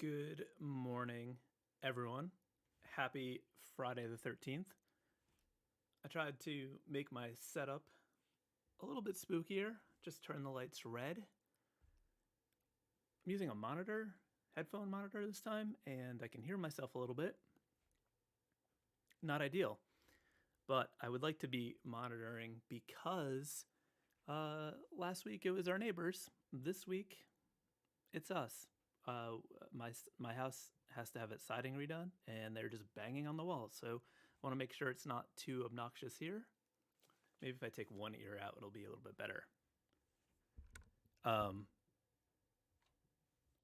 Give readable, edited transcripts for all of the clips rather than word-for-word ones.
Good morning, everyone. Happy Friday the 13th. I tried to make my setup a little bit spookier, just turn the lights red. I'm using a monitor, headphone monitor this time, and I can hear myself a little bit. Not ideal, but I would like to be monitoring because last week it was our neighbors. This week it's us. Uh, my house has to have its siding redone, and they're just banging on the walls. So I want to make sure it's not too obnoxious here. Maybe if I take one ear out, it'll be a little bit better. I'm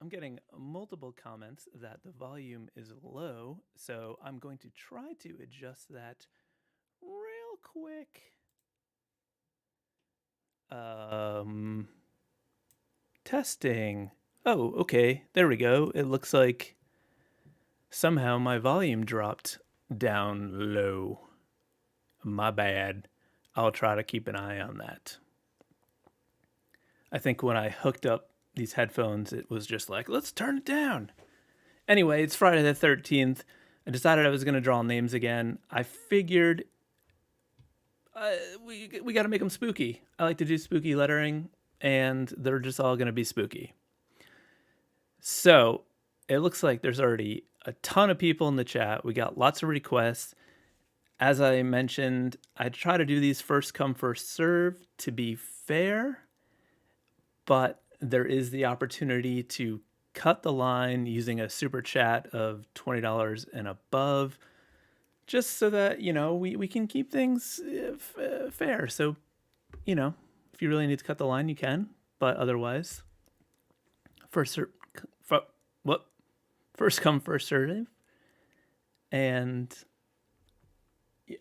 getting multiple comments that the volume is low, so I'm going to try to adjust that real quick. Testing. Oh, okay, there we go. It looks like somehow my volume dropped down low. My bad. I'll try to keep an eye on that. I think when I hooked up these headphones, it was just like, let's turn it down. Anyway, it's Friday the 13th. I decided I was going to draw names again. I figured we got to make them spooky. I like to do spooky lettering, and they're just all going to be spooky. So it looks like there's already a ton of people in the chat. We got lots of requests. As I mentioned, I try to do these first come, first serve to be fair, but there is the opportunity to cut the line using a super chat of $20 and above, just so that, we can keep things fair. So, if you really need to cut the line, you can, but otherwise, first come, first serve. And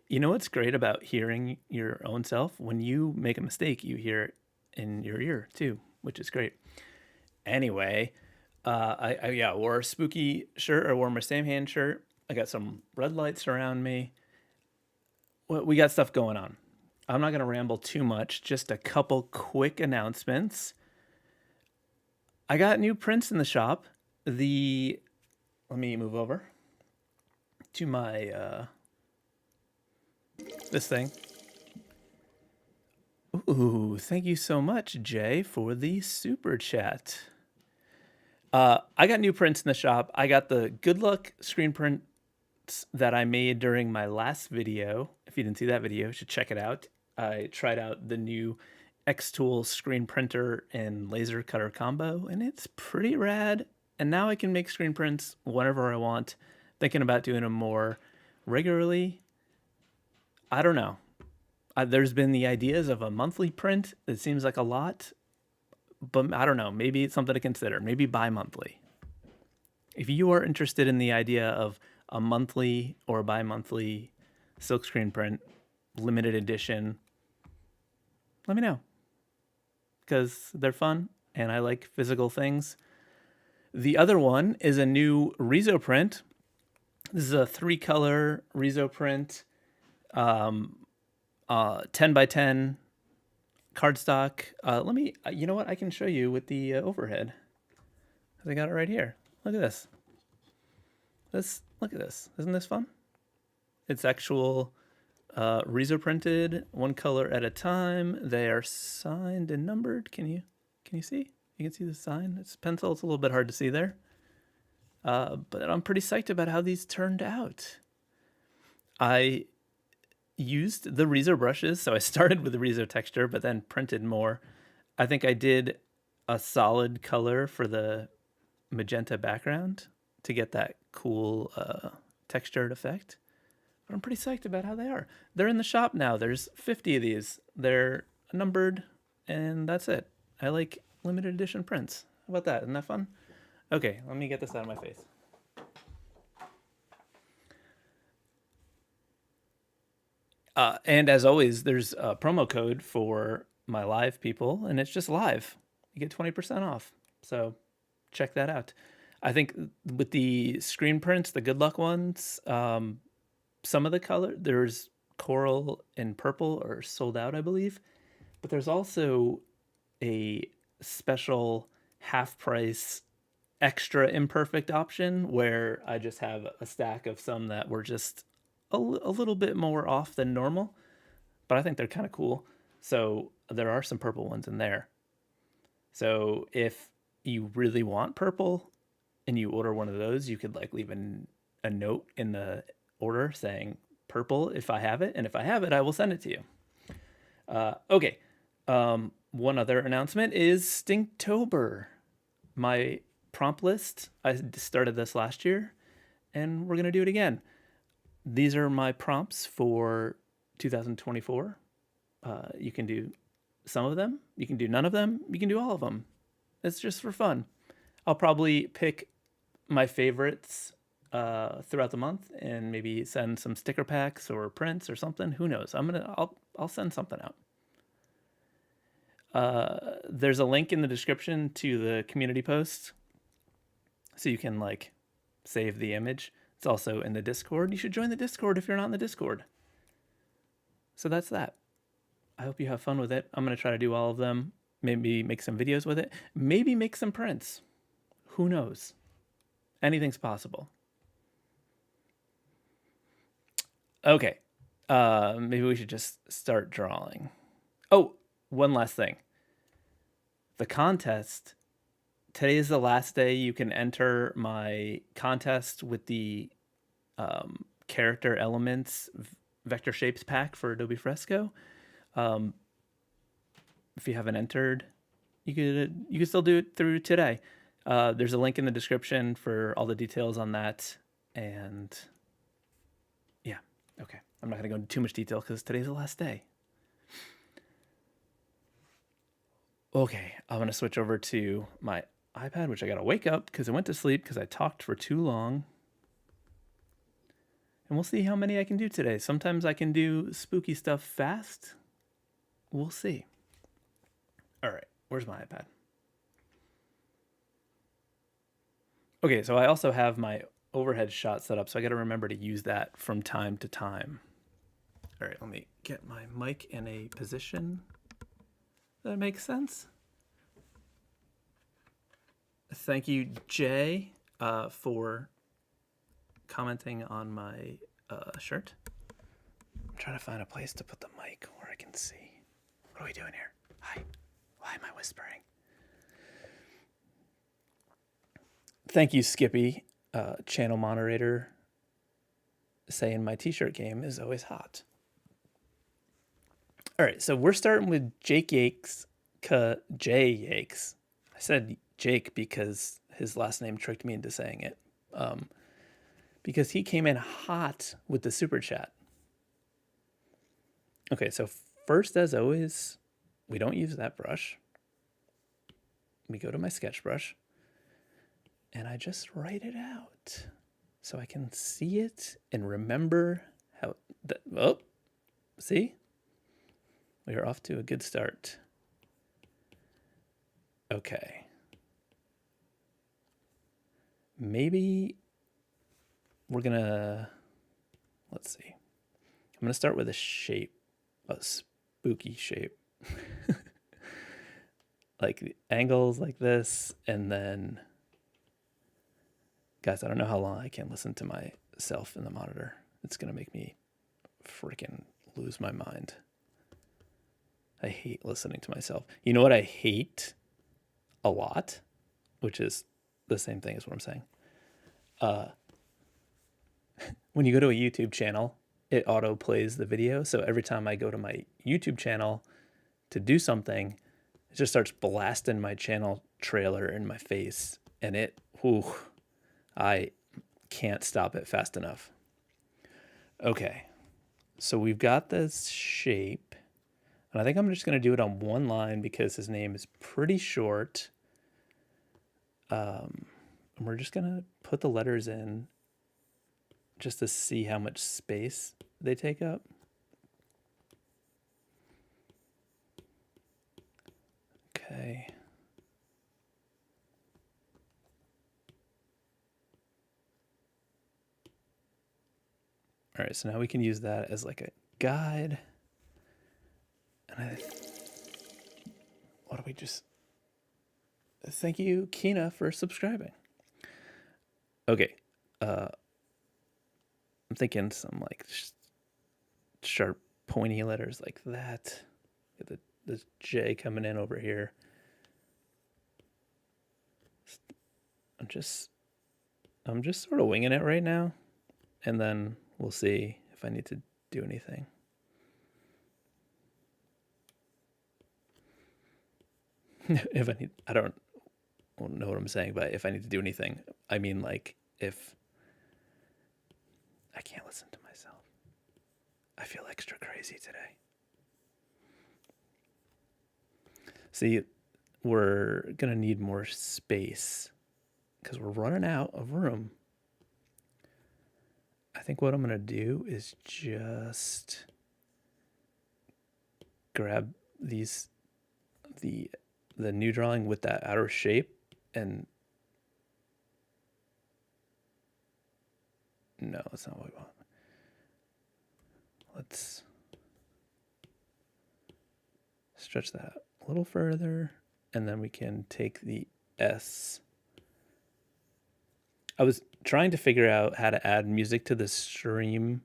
you know what's great about hearing your own self? When you make a mistake, you hear it in your ear too, which is great. Anyway, I wore a spooky shirt, or wore my same hand shirt. I got some red lights around me. Well, we got stuff going on. I'm not going to ramble too much. Just a couple quick announcements. I got new prints in the shop. Let me move over to my this thing. Ooh, thank you so much, Jay, for the super chat. I got new prints in the shop. I got the Good Luck screen prints that I made during my last video. If you didn't see that video, you should check it out. I tried out the new X-Tool screen printer and laser cutter combo, and it's pretty rad. And now I can make screen prints whenever I want. Thinking about doing them more regularly. I don't know. There's been the ideas of a monthly print. It seems like a lot, but I don't know. Maybe it's something to consider. Maybe bi-monthly. If you are interested in the idea of a monthly or bi-monthly silkscreen print, limited edition, let me know. Because they're fun, and I like physical things. The other one is a new Rezo print. This is a 3-color Rezo print. 10 by 10 cardstock. You know what? I can show you with the overhead. I got it right here. Look at this. Look at this. Isn't this fun? It's actual Rezo printed, 1 color at a time. They are signed and numbered. Can you see? You can see the sign. It's pencil. It's a little bit hard to see there. But I'm pretty psyched about how these turned out. I used the Rezo brushes, so I started with the Rezo texture, but then printed more. I think I did a solid color for the magenta background to get that cool textured effect. But I'm pretty psyched about how they are. They're in the shop now. There's 50 of these. They're numbered, and that's it. I like limited edition prints. How about that? Isn't that fun? Okay, let me get this out of my face. And as always, there's a promo code for my live people, and it's just live. You get 20% off. So check that out. I think with the screen prints, the Good Luck ones, some of the color, there's coral and purple are sold out, I believe. But there's also a special half price extra imperfect option where I just have a stack of some that were just a little bit more off than normal, but I think they're kind of cool. So there are some purple ones in there. So if you really want purple and you order one of those, you could like leave a note in the order saying purple if I have it, and if I have it, I will send it to you. Okay. One other announcement is Stinktober. My prompt list, I started this last year, and we're going to do it again. These are my prompts for 2024. You can do some of them, you can do none of them, you can do all of them. It's just for fun. I'll probably pick my favorites throughout the month and maybe send some sticker packs or prints or something. Who knows? I'll send something out. There's a link in the description to the community post, so you can like save the image. It's also in the Discord. You should join the Discord if you're not in the Discord. So that's that. I hope you have fun with it. I'm going to try to do all of them. Maybe make some videos with it. Maybe make some prints. Who knows? Anything's possible. Okay. Maybe we should just start drawing. Oh, one last thing. The contest. Today is the last day you can enter my contest with the character elements vector shapes pack for Adobe Fresco. If you haven't entered, you could still do it through today. There's a link in the description for all the details on that. And yeah, okay. I'm not going to go into too much detail because today's the last day. Okay, I'm going to switch over to my iPad, which I got to wake up because I went to sleep because I talked for too long. And we'll see how many I can do today. Sometimes I can do spooky stuff fast. We'll see. All right, where's my iPad? Okay, so I also have my overhead shot set up, so I got to remember to use that from time to time. All right, let me get my mic in a position that makes sense. Thank you, Jay, for commenting on my shirt. I'm trying to find a place to put the mic where I can see. What are we doing here? Hi. Why am I whispering? Thank you, Skippy, channel moderator, saying my t-shirt game is always hot. All right, so we're starting with Jake Yakes, Jay Yakes. I said Jake because his last name tricked me into saying it. Because he came in hot with the super chat. Okay, so first, as always, we don't use that brush. We go to my sketch brush, and I just write it out so I can see it and remember how that. Oh, see? We are off to a good start. Okay. Maybe we're gonna, let's see. I'm gonna start with a shape, a spooky shape. Like angles like this, and then, guys, I don't know how long I can listen to myself in the monitor. It's gonna make me freaking lose my mind. I hate listening to myself. You know what I hate a lot, which is the same thing as what I'm saying. When you go to a YouTube channel, it auto plays the video. So every time I go to my YouTube channel to do something, it just starts blasting my channel trailer in my face. And I can't stop it fast enough. Okay, so we've got this shape. And I think I'm just going to do it on one line because his name is pretty short. And we're just going to put the letters in just to see how much space they take up. Okay. All right, so now we can use that as like a guide. And what do we just... Thank you, Kina, for subscribing. Okay. I'm thinking some like sharp, pointy letters like that. Get this J coming in over here. I'm just sort of winging it right now, and then we'll see if I need to do anything. If I need, I don't know what I'm saying, but if I need to do anything, I mean like if I can't listen to myself. I feel extra crazy today. See, we're gonna need more space because we're running out of room. I think what I'm gonna do is just grab these the new drawing with that outer shape and no, that's not what we want. Let's stretch that out a little further, and then we can take the S. I was trying to figure out how to add music to the stream,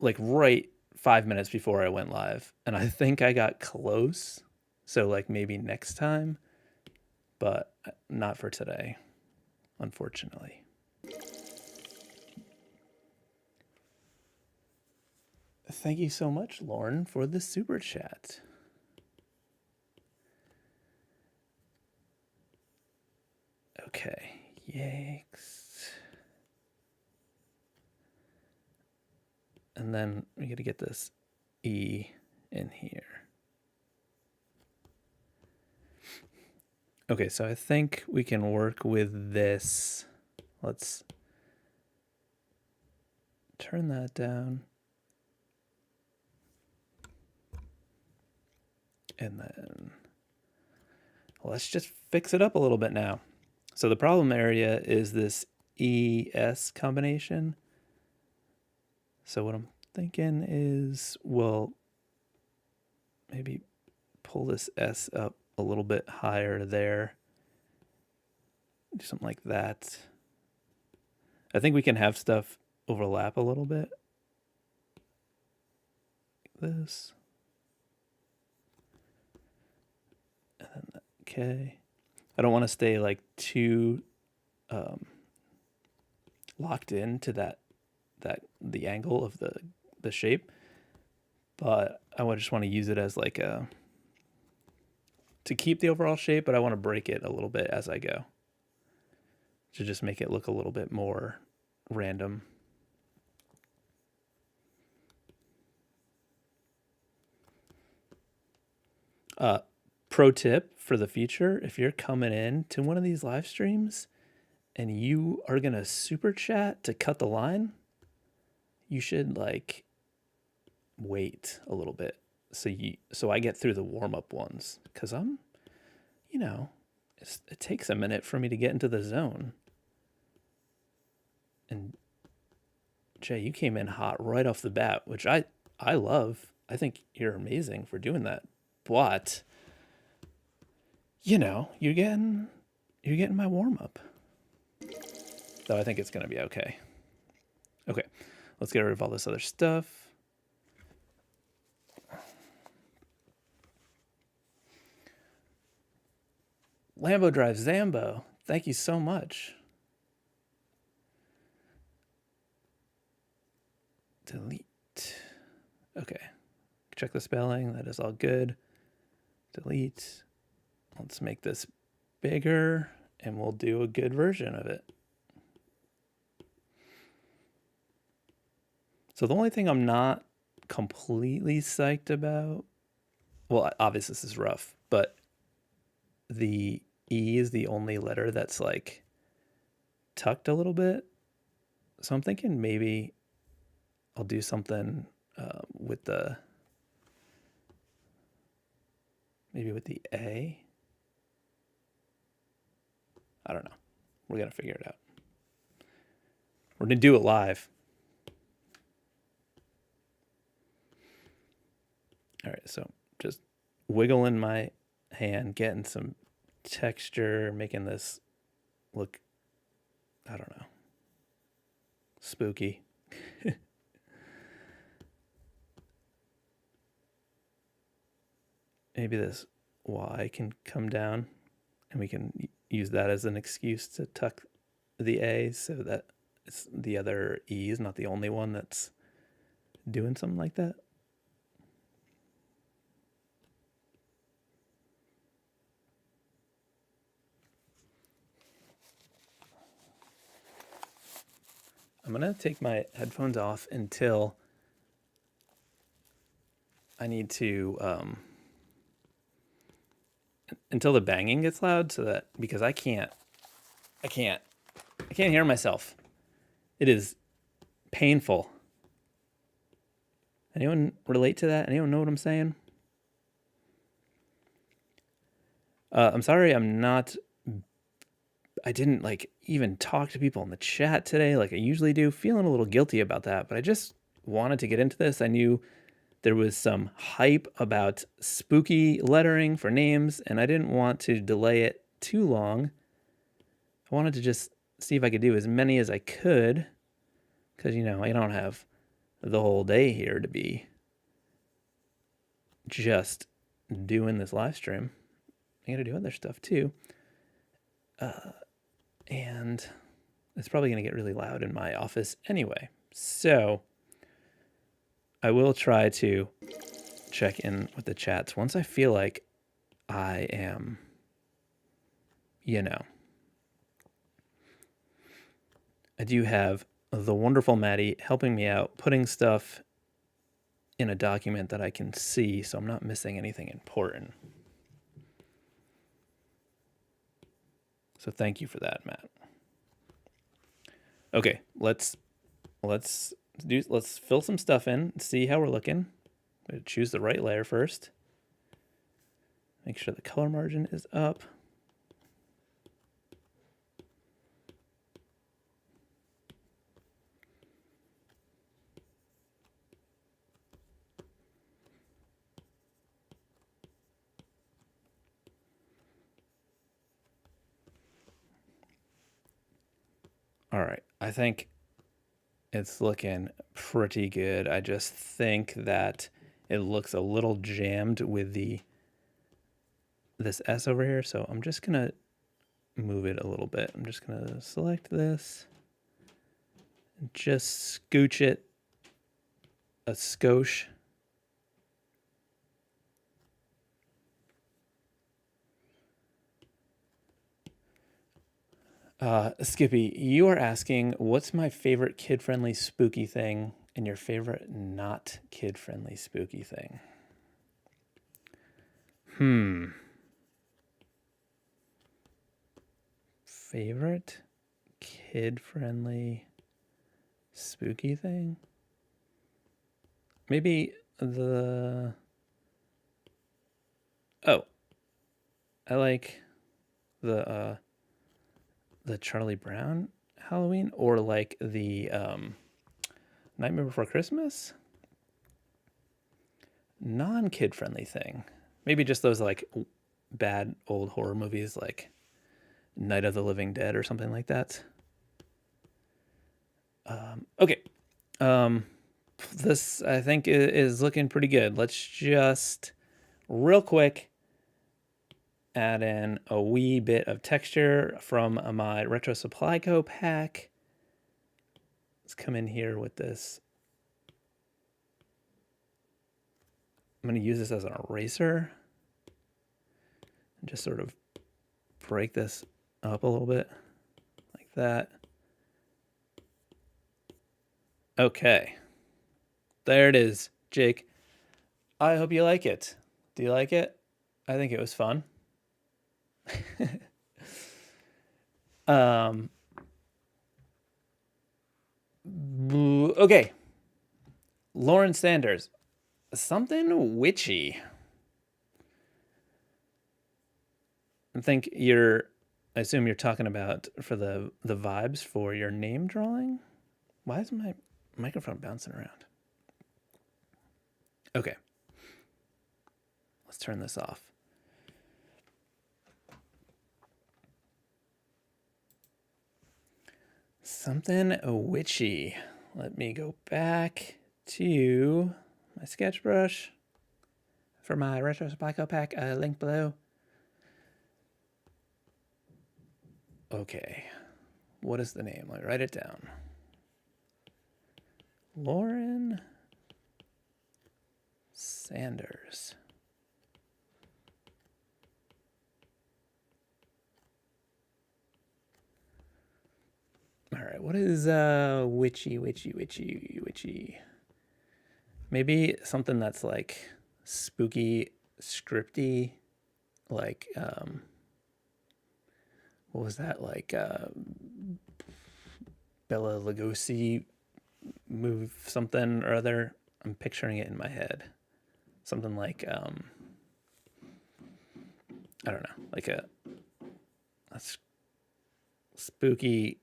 like right 5 minutes before I went live, and I think I got close. So like maybe next time, but not for today, unfortunately. Thank you so much, Lauren, for the super chat. Okay, yikes. And then we got to get this E in here. Okay, so I think we can work with this. Let's turn that down. And then let's just fix it up a little bit now. So the problem area is this ES combination. So what I'm thinking is, well, maybe pull this S up a little bit higher there. Do something like that. I think we can have stuff overlap a little bit. Like this. And then, okay. I don't want to stay like too locked into that the angle of the shape, but I just want to use it as like a to keep the overall shape, but I want to break it a little bit as I go to just make it look a little bit more random. Pro tip for the future: if you're coming in to one of these live streams and you are gonna super chat to cut the line, you should like wait a little bit so I get through the warm-up ones, because I'm, it takes a minute for me to get into the zone. And Jay, you came in hot right off the bat, which I love. I think you're amazing for doing that. But you're getting my warm-up. So I think it's gonna be okay. Okay, let's get rid of all this other stuff. Lambo Drive Zambo, thank you so much. Delete. Okay, check the spelling. That is all good. Delete. Let's make this bigger, and we'll do a good version of it. So the only thing I'm not completely psyched about, well, obviously this is rough, but the E is the only letter that's like tucked a little bit. So I'm thinking maybe I'll do something with the A. I don't know. We're going to figure it out. We're going to do it live. All right, so just wiggling my hand, getting some texture, making this look, I don't know, spooky. Maybe this Y can come down and we can use that as an excuse to tuck the A so that it's the other E is not the only one that's doing something like that. I'm going to take my headphones off until I need to, until the banging gets loud, so that, because I can't hear myself. It is painful. Anyone relate to that? Anyone know what I'm saying? I'm sorry I didn't like even talk to people in the chat today like I usually do. Feeling a little guilty about that, but I just wanted to get into this. I knew there was some hype about spooky lettering for names, and I didn't want to delay it too long. I wanted to just see if I could do as many as I could, because, you know, I don't have the whole day here to be just doing this live stream. I got to do other stuff too. And it's probably going to get really loud in my office anyway. So I will try to check in with the chats once I feel like I am, you know. I do have the wonderful Maddie helping me out, putting stuff in a document that I can see so I'm not missing anything important. So thank you for that, Matt. Okay, let's fill some stuff in, see how we're looking. Choose the right layer first. Make sure the color margin is up. All right, I think it's looking pretty good. I just think that it looks a little jammed with this S over here, so I'm just gonna move it a little bit. I'm just gonna select this and just scooch it a skosh. Skippy, you are asking, what's my favorite kid-friendly spooky thing and your favorite not kid-friendly spooky thing? Favorite kid-friendly spooky thing? Maybe I like the Charlie Brown Halloween, or like the Nightmare Before Christmas. Non-kid friendly thing. Maybe just those like bad old horror movies like Night of the Living Dead or something like that. Okay. This I think is looking pretty good. Let's just real quick add in a wee bit of texture from my Retro Supply Co. pack. Let's come in here with this. I'm going to use this as an eraser and just sort of break this up a little bit like that. Okay. There it is, Jake. I hope you like it. Do you like it? I think it was fun. Okay. Lauren Sanders. Something witchy. I assume you're talking about for the vibes for your name drawing. Why is my microphone bouncing around? Okay. Let's turn this off. something witchy. Let me go back to my sketch brush for my retro Spyco pack. Link below. Okay, what is the name? Let me write it down. Lauren Sanders. All right, what is witchy? Maybe something that's like spooky, scripty, like what was that, like Bela Lugosi move something or other. I'm picturing it in my head. Something like I don't know, like a spooky,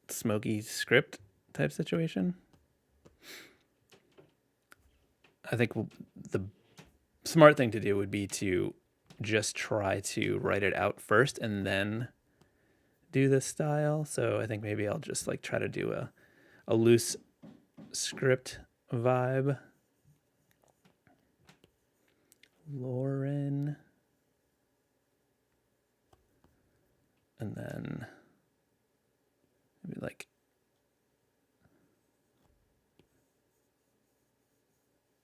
smoky script type situation. I think the smart thing to do would be to just try to write it out first and then do this style. So I think maybe I'll just like try to do a loose script vibe. Lauren. And then maybe like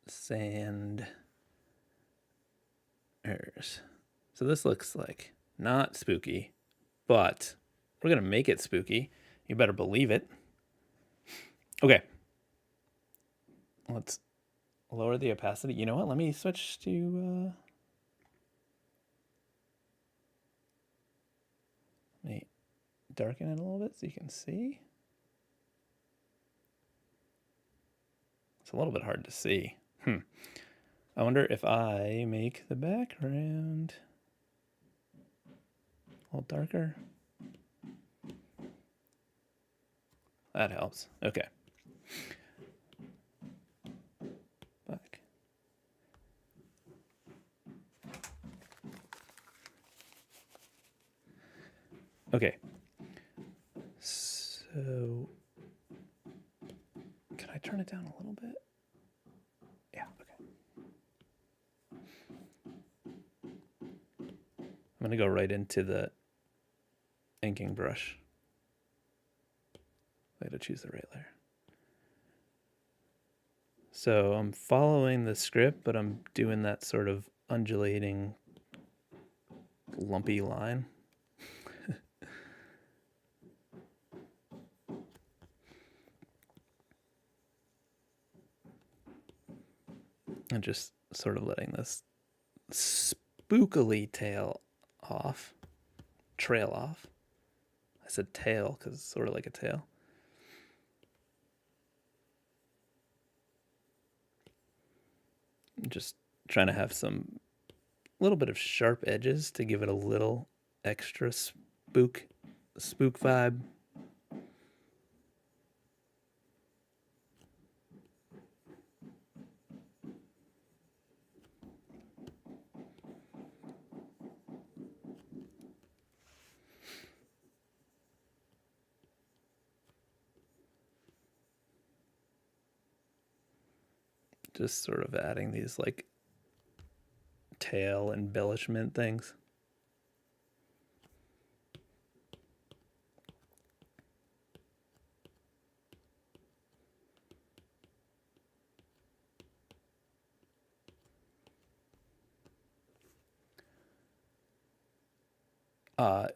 Sanders. So this looks like not spooky, but we're going to make it spooky. You better believe it. Okay. Let's lower the opacity. You know what? Let me switch to... let me darken it a little bit so you can see. It's a little bit hard to see. I wonder if I make the background a little darker. That helps. Okay. Back. Okay. So, can I turn it down a little bit? Yeah, okay. I'm going to go right into the inking brush. I got to choose the right layer. So I'm following the script, but I'm doing that sort of undulating, lumpy line. And just sort of letting this spookily trail off. I said tail because it's sort of like a tail. I'm just trying to have some little bit of sharp edges to give it a little extra spook vibe. Just sort of adding these like tail embellishment things.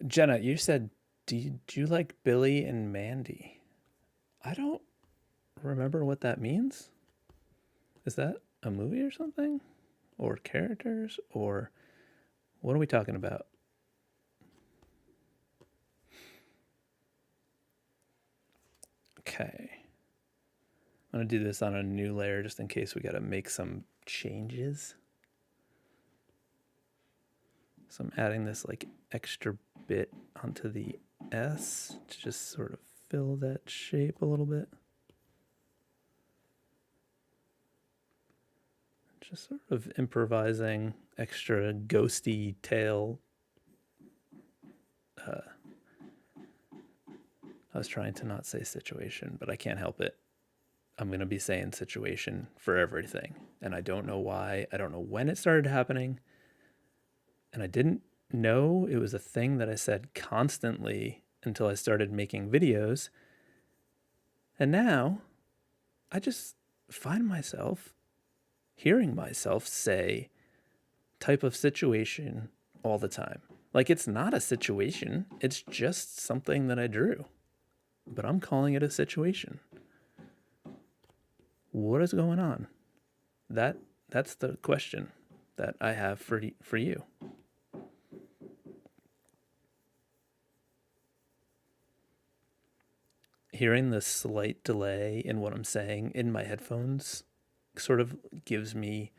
Jenna, you said, do you like Billy and Mandy? I don't remember what that means. Is that a movie or something? Or characters? Or what are we talking about? Okay. I'm going to do this on a new layer just in case we got to make some changes. So I'm adding this like extra bit onto the S to just sort of fill that shape a little bit. Just sort of improvising extra ghosty tail I was trying to not say situation, but I can't help it. I'm going to be saying situation for everything. And I don't know why. I don't know when it started happening. And I didn't know it was a thing that I said constantly until I started making videos. And now I just find myself hearing myself say type of situation all the time. Like it's not a situation, it's just something that I drew. But I'm calling it a situation. What is going on? That's the question that I have for you. Hearing the slight delay in what I'm saying in my headphones sort of gives me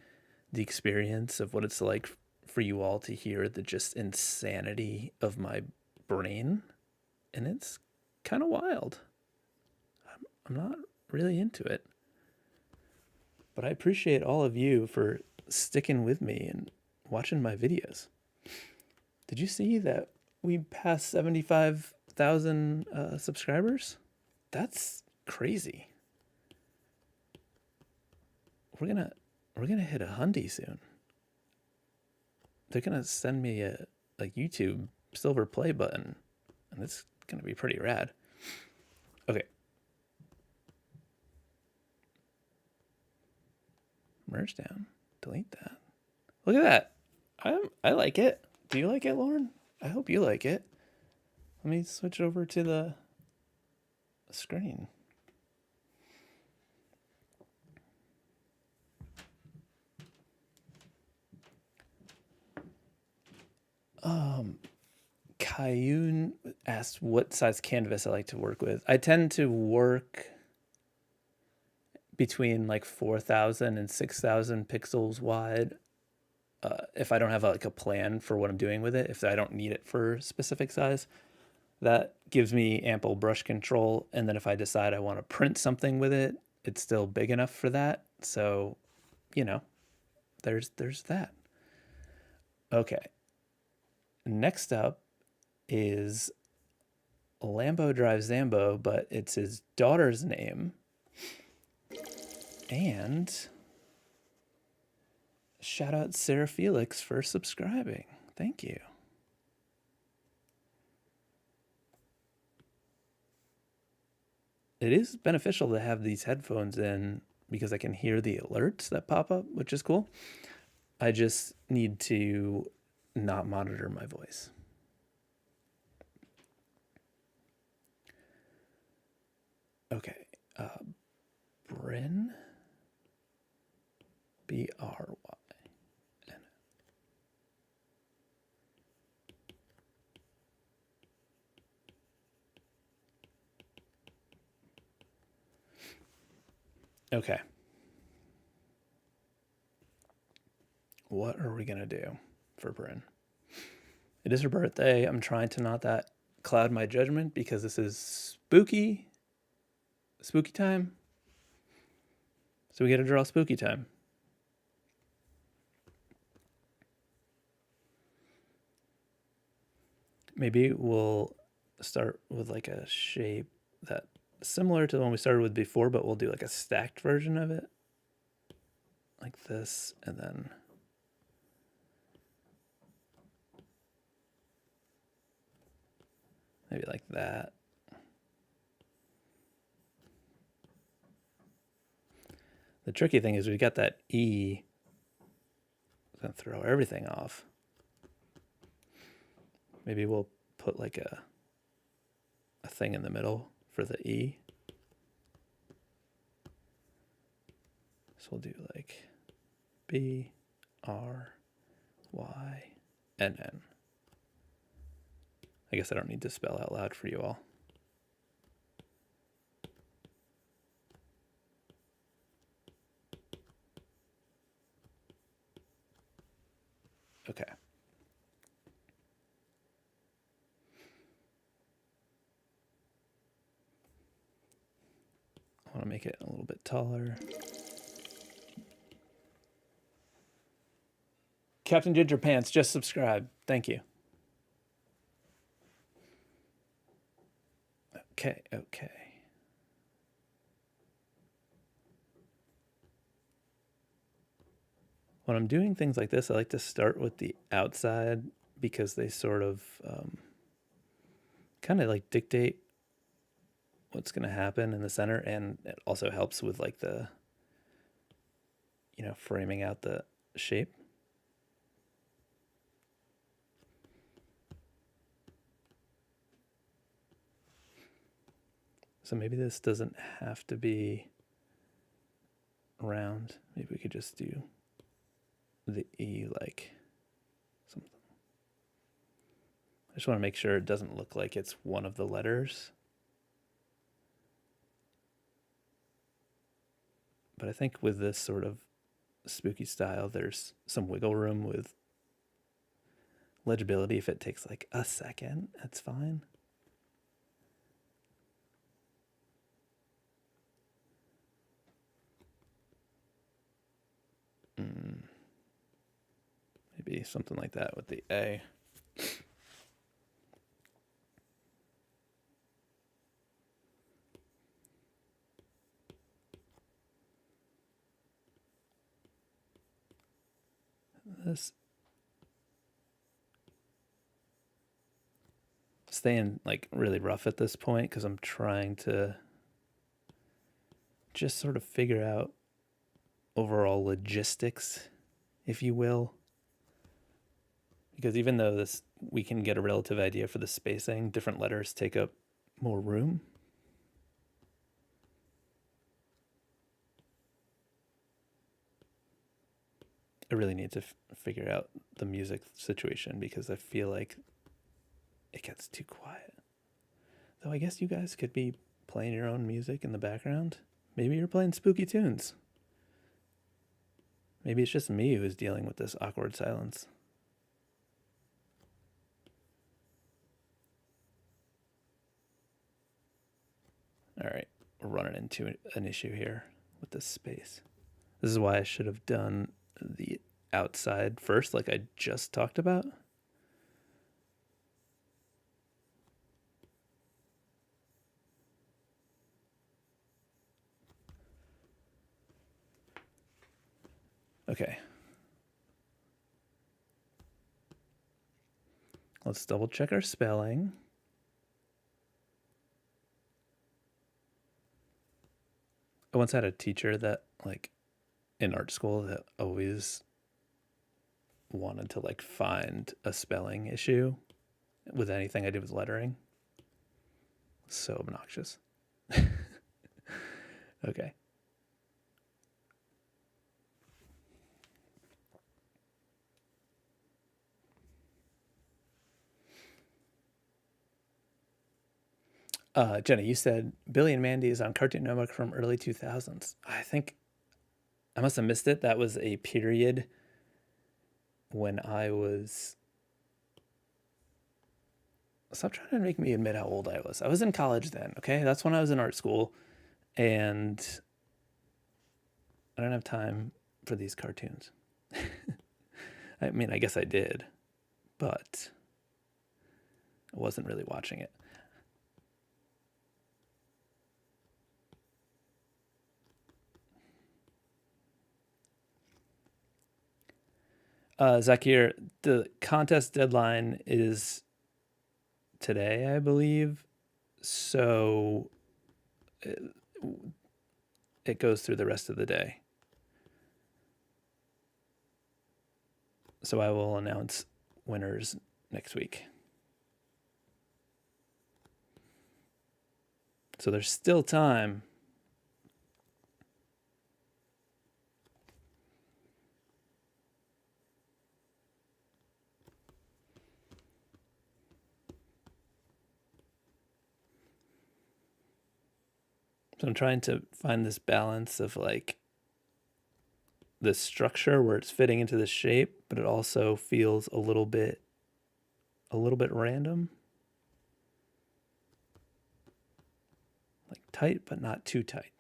the experience of what it's like for you all to hear the just insanity of my brain. And it's kind of wild. I'm not really into it. But I appreciate all of you for sticking with me and watching my videos. Did you see that we passed 75,000 subscribers? That's crazy. We're gonna hit 100 soon. They're gonna send me a YouTube silver play button, and it's gonna be pretty rad. Okay. Merge down. Delete that. Look at that. I like it. Do you like it, Lauren? I hope you like it. Let me switch over to the screen. Kayun asked what size canvas I like to work with. I tend to work between like 4,000 and 6,000 pixels wide. If I don't have a plan for what I'm doing with it, if I don't need it for a specific size, that gives me ample brush control. And then if I decide I want to print something with it, it's still big enough for that. So, there's that. Okay. Next up is Lambo Drives Zambo, but it's his daughter's name. And shout out Sarah Felix for subscribing. Thank you. It is beneficial to have these headphones in because I can hear the alerts that pop up, which is cool. I just need to not monitor my voice. Okay. Bryn. B-R-Y-N. Okay. What are we going to do for Bryn? It is her birthday. I'm trying to not that cloud my judgment because this is spooky time. So we got to draw spooky time. Maybe we'll start with like a shape that similar to the one we started with before, but we'll do like a stacked version of it. Like this, and then maybe like that. The tricky thing is we got that E. It's gonna throw everything off. Maybe we'll put like a thing in the middle for the E. So we'll do like B, R, Y, N, N. I guess I don't need to spell out loud for you all. Okay. I want to make it a little bit taller. Captain Ginger Pants just subscribed. Thank you. Okay, okay. When I'm doing things like this, I like to start with the outside because they sort of kind of like dictate what's going to happen in the center, and it also helps with like the, framing out the shape. So maybe this doesn't have to be round. Maybe we could just do the E like something. I just want to make sure it doesn't look like it's one of the letters. But I think with this sort of spooky style, there's some wiggle room with legibility. If it takes like a second, that's fine. Maybe something like that with the A. This staying like really rough at this point because I'm trying to just sort of figure out overall logistics, if you will. Because even though this we can get a relative idea for the spacing, different letters take up more room. I really need to figure out the music situation because I feel like it gets too quiet. Though I guess you guys could be playing your own music in the background. Maybe you're playing spooky tunes. Maybe it's just me who is dealing with this awkward silence. All right, we're running into an issue here with this space. This is why I should have done the outside first, like I just talked about. Okay. Let's double check our spelling. I once had a teacher that, like, in art school that always wanted to, like, find a spelling issue with anything I did with lettering. So obnoxious. Okay. Jenny, you said Billy and Mandy is on Cartoon Network from early 2000s. I think I must have missed it. That was a period when I was... Stop trying to make me admit how old I was. I was in college then, okay? That's when I was in art school, and I don't have time for these cartoons. I mean, I guess I did, but I wasn't really watching it. Zakir, the contest deadline is today, I believe. So it goes through the rest of the day. So I will announce winners next week. So there's still time. So I'm trying to find this balance of like this structure where it's fitting into the shape, but it also feels a little bit random. Like tight, but not too tight.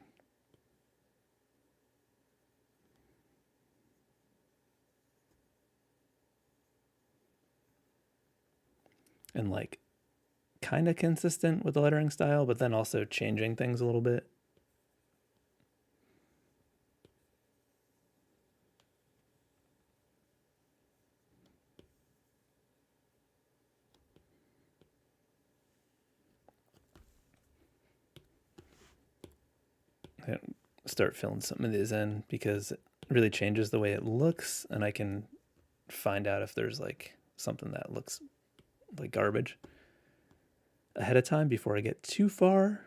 And like kind of consistent with the lettering style, but then also changing things a little bit. I start filling some of these in because it really changes the way it looks, and I can find out if there's like something that looks like garbage ahead of time before I get too far.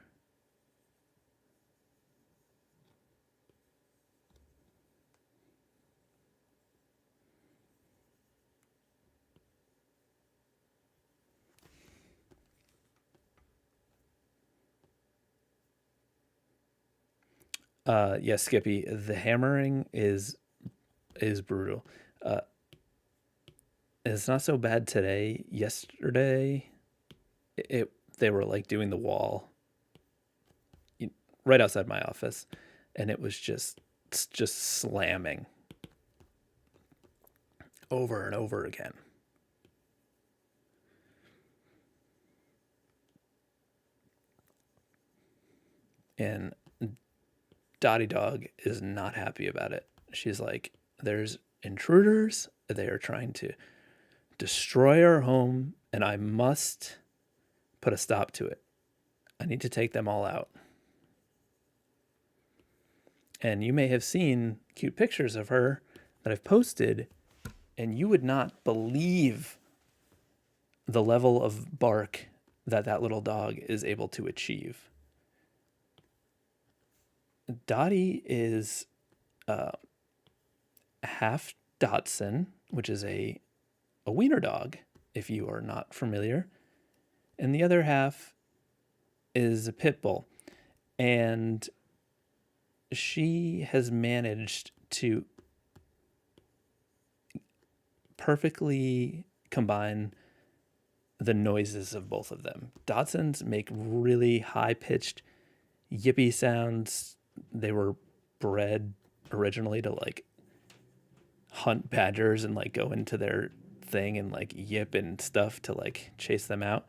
Yeah, Skippy, the hammering is brutal. Uh, it's not so bad today. Yesterday, it they were like doing the wall right outside my office, and it was just slamming over and over again. And Dottie Dog is not happy about it. She's like, there's intruders. They are trying to destroy our home, and I must put a stop to it. I need to take them all out. And you may have seen cute pictures of her that I've posted, and you would not believe the level of bark that little dog is able to achieve. Dottie is half Dachshund, which is a wiener dog, if you are not familiar, and the other half is a pit bull. And she has managed to perfectly combine the noises of both of them. Dachshunds make really high-pitched yippy sounds. They were bred originally to like hunt badgers and like go into their thing and like yip and stuff to like chase them out.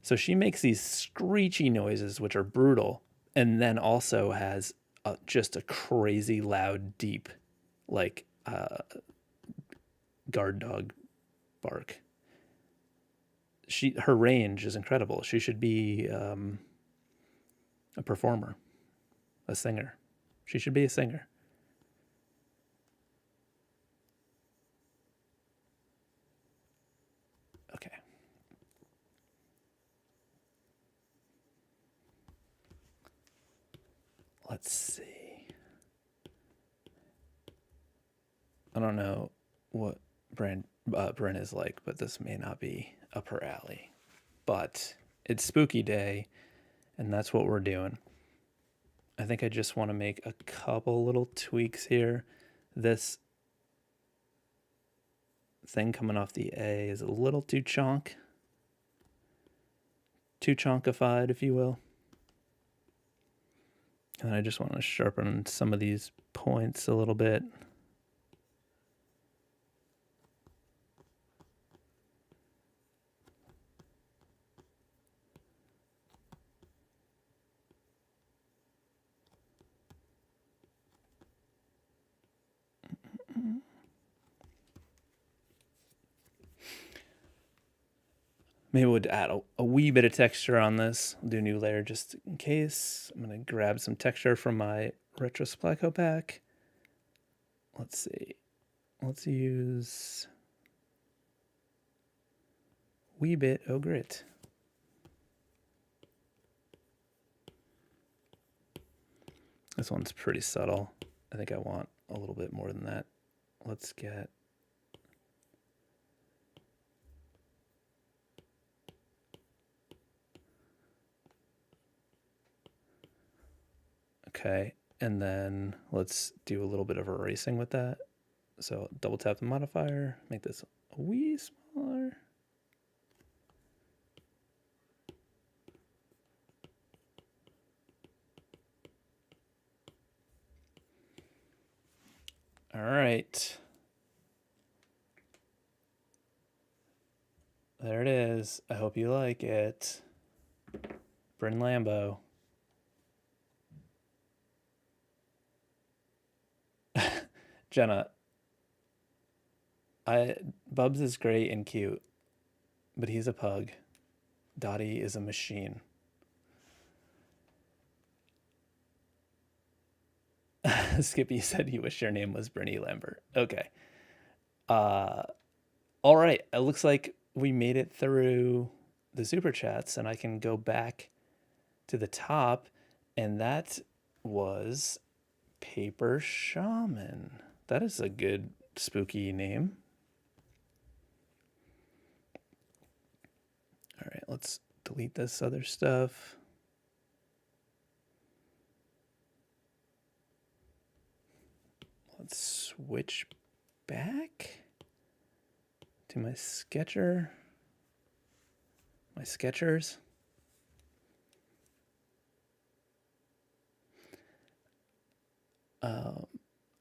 So she makes these screechy noises, which are brutal, and then also has just a crazy loud, deep, like guard dog bark. Her range is incredible. She should be a performer, a singer. She should be a singer. Okay. Let's see. I don't know what Brent is like, but this may not be up her alley. But it's spooky day, and that's what we're doing. I think I just want to make a couple little tweaks here. This thing coming off the A is a little too chonkified, if you will. And I just want to sharpen some of these points a little bit. Maybe we'll add a wee bit of texture on this. I'll do a new layer just in case. I'm going to grab some texture from my Retro Splaco pack. Let's see. Let's use wee bit of grit. This one's pretty subtle. I think I want a little bit more than that. Let's get... Okay, and then let's do a little bit of erasing with that. So double tap the modifier, make this a wee smaller. All right. There it is. I hope you like it. Bryn Lambo. Jenna, Bubs is great and cute, but he's a pug. Dottie is a machine. Skippy said you wish your name was Brittany Lambert. Okay. Uh, all right. It looks like we made it through the super chats, and I can go back to the top, and that was Paper Shaman. That is a good spooky name. All right, let's delete this other stuff. Let's switch back to my sketcher, my sketchers.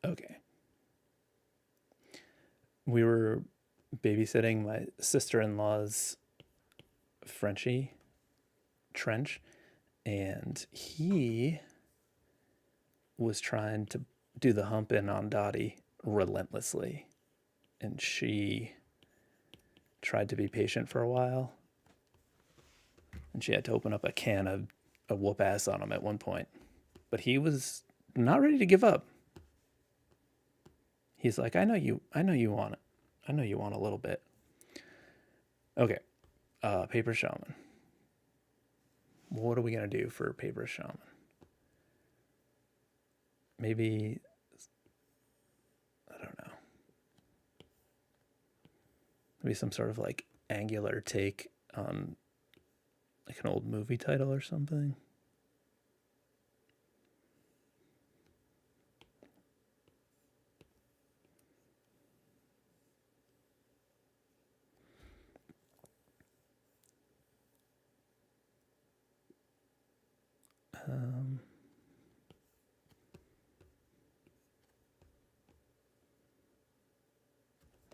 Okay. We were babysitting my sister-in-law's Frenchie, Trench, and he was trying to do the hump in on Dottie relentlessly. And she tried to be patient for a while. And she had to open up a can of a whoop ass on him at one point. But he was not ready to give up. He's like, I know you want it. I know you want a little bit. Okay. Paper Shaman. What are we going to do for Paper Shaman? Maybe, I don't know. Maybe some sort of like angular take on like an old movie title or something.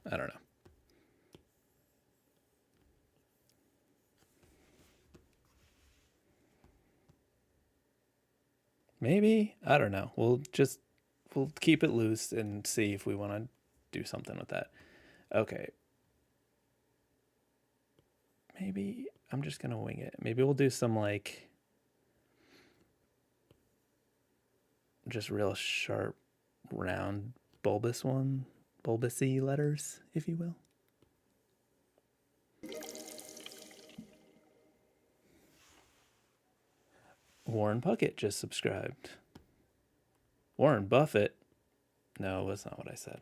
I don't know. Maybe, I don't know. We'll keep it loose and see if we want to do something with that. Okay. Maybe I'm just going to wing it. Maybe we'll do some like just real sharp, round, bulbousy letters, if you will. Warren Puckett just subscribed. Warren Buffett. No, that's not what I said.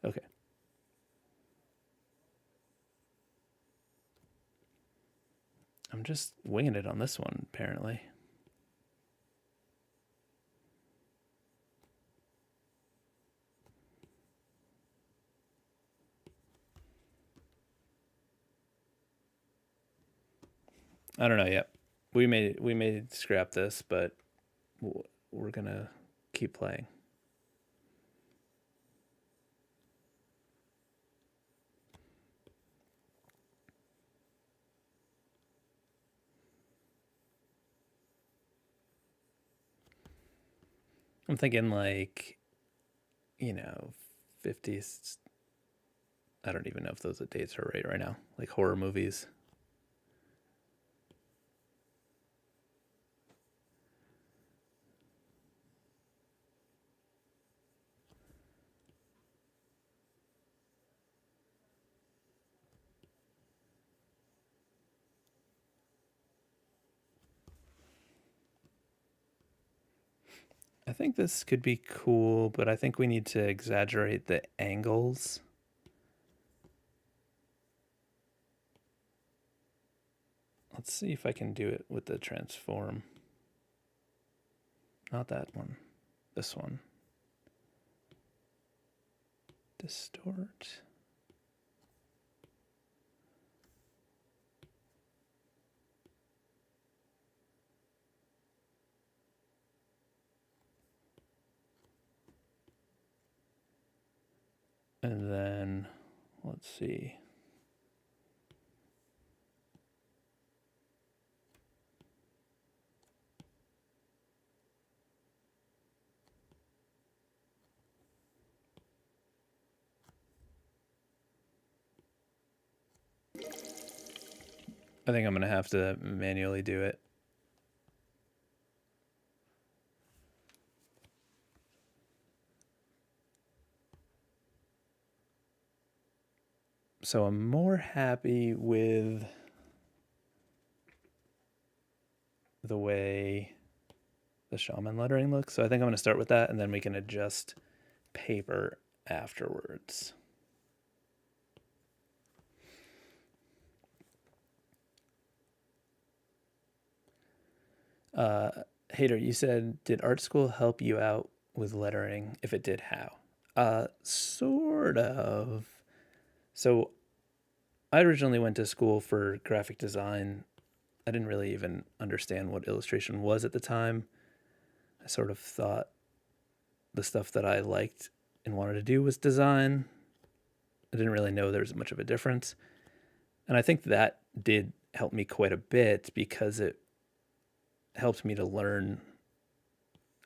Okay. I'm just winging it on this one, apparently. I don't know yet. We may scrap this, but we're gonna keep playing. I'm thinking like, 50s. I don't even know if those dates are right now. Like horror movies. I think this could be cool, but I think we need to exaggerate the angles. Let's see if I can do it with the transform. Not that one. This one. Distort. And then, let's see. I think I'm going to have to manually do it. So I'm more happy with the way the shaman lettering looks. So I think I'm going to start with that, and then we can adjust paper afterwards. Hater, you said, did art school help you out with lettering? If it did, how? Sort of. So I originally went to school for graphic design. I didn't really even understand what illustration was at the time. I sort of thought the stuff that I liked and wanted to do was design. I didn't really know there was much of a difference. And I think that did help me quite a bit because it helped me to learn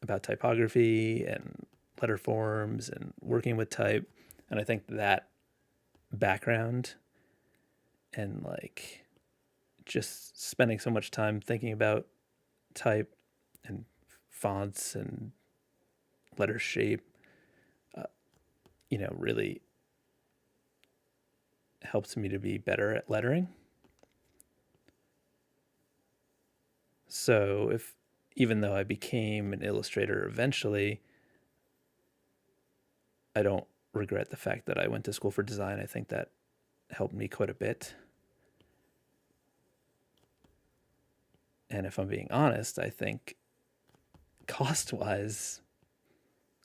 about typography and letter forms and working with type. And I think that background and like just spending so much time thinking about type and fonts and letter shape, really helps me to be better at lettering. So if even though I became an illustrator eventually, I don't regret the fact that I went to school for design. I think that helped me quite a bit. And if I'm being honest, I think cost wise,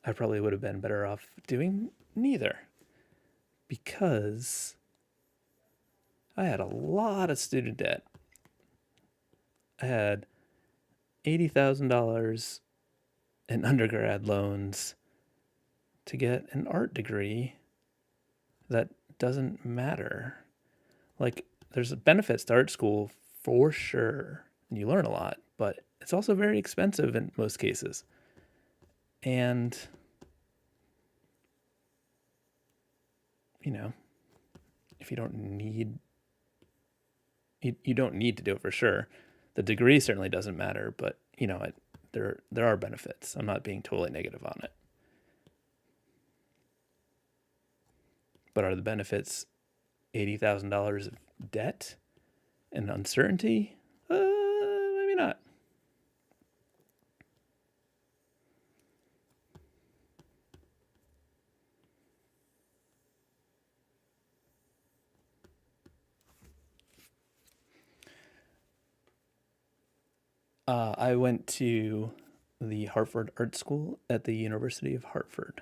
I probably would have been better off doing neither because I had a lot of student debt. I had $80,000 in undergrad loans to get an art degree that doesn't matter. Like, there's benefits to art school for sure, and you learn a lot, but it's also very expensive in most cases. And, if you don't need, you don't need to do it for sure. The degree certainly doesn't matter, but, there are benefits. I'm not being totally negative on it. But are the benefits $80,000 of debt and uncertainty? Maybe not. I went to the Hartford Art School at the University of Hartford.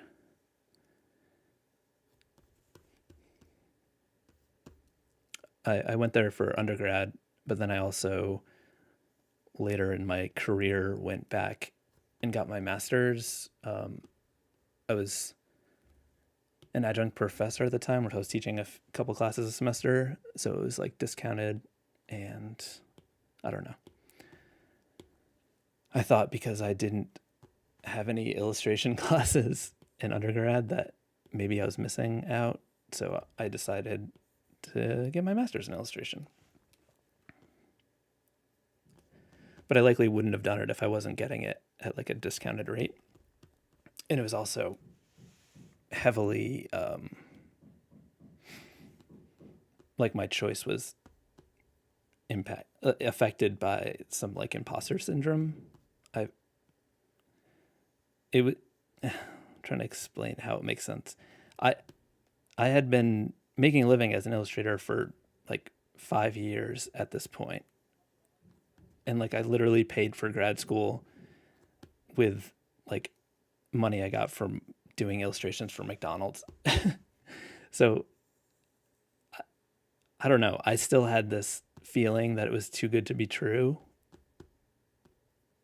I went there for undergrad, but then I also later in my career went back and got my master's. I was an adjunct professor at the time where I was teaching a couple classes a semester, so it was like discounted, and I don't know. I thought because I didn't have any illustration classes in undergrad that maybe I was missing out, so I decided to get my master's in illustration. But I likely wouldn't have done it if I wasn't getting it at like a discounted rate. And it was also heavily like my choice was affected by some like imposter syndrome. It was trying to explain how it makes sense. I had been making a living as an illustrator for like 5 years at this point. And like I literally paid for grad school with like money I got from doing illustrations for McDonald's. So I don't know. I still had this feeling that it was too good to be true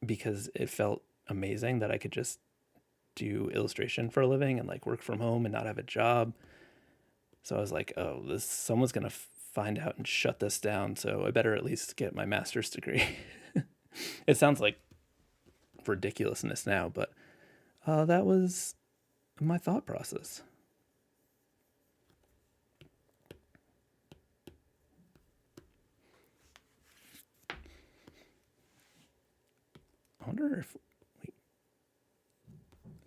because it felt amazing that I could just do illustration for a living and like work from home and not have a job. So I was like, oh, someone's going to find out and shut this down. So I better at least get my master's degree. It sounds like ridiculousness now, but that was my thought process. wonder if we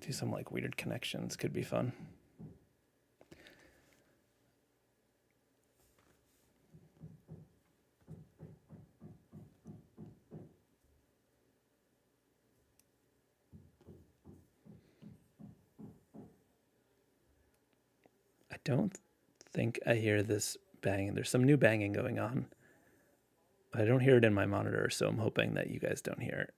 do some like weird connections. Could be fun. I don't think I hear this banging. There's some new banging going on. I don't hear it in my monitor, so I'm hoping that you guys don't hear it.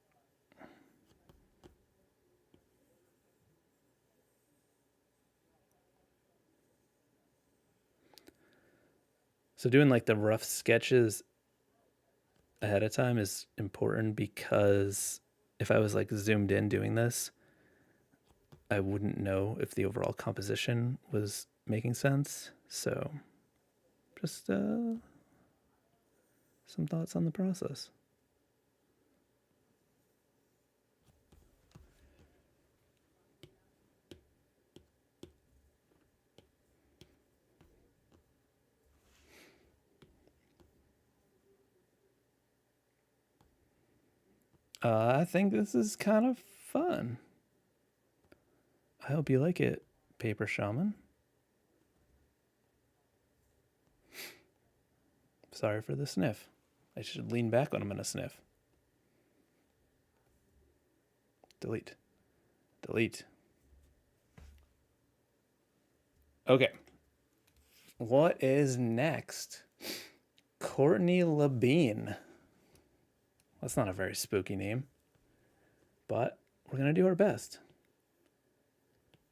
So doing like the rough sketches ahead of time is important because if I was like zoomed in doing this, I wouldn't know if the overall composition was making sense. So just some thoughts on the process. I think this is kind of fun. I hope you like it, Paper Shaman. Sorry for the sniff. I should lean back when I'm going to sniff. Delete. Delete. Okay. What is next? Courtney Labine. That's not a very spooky name, but we're going to do our best.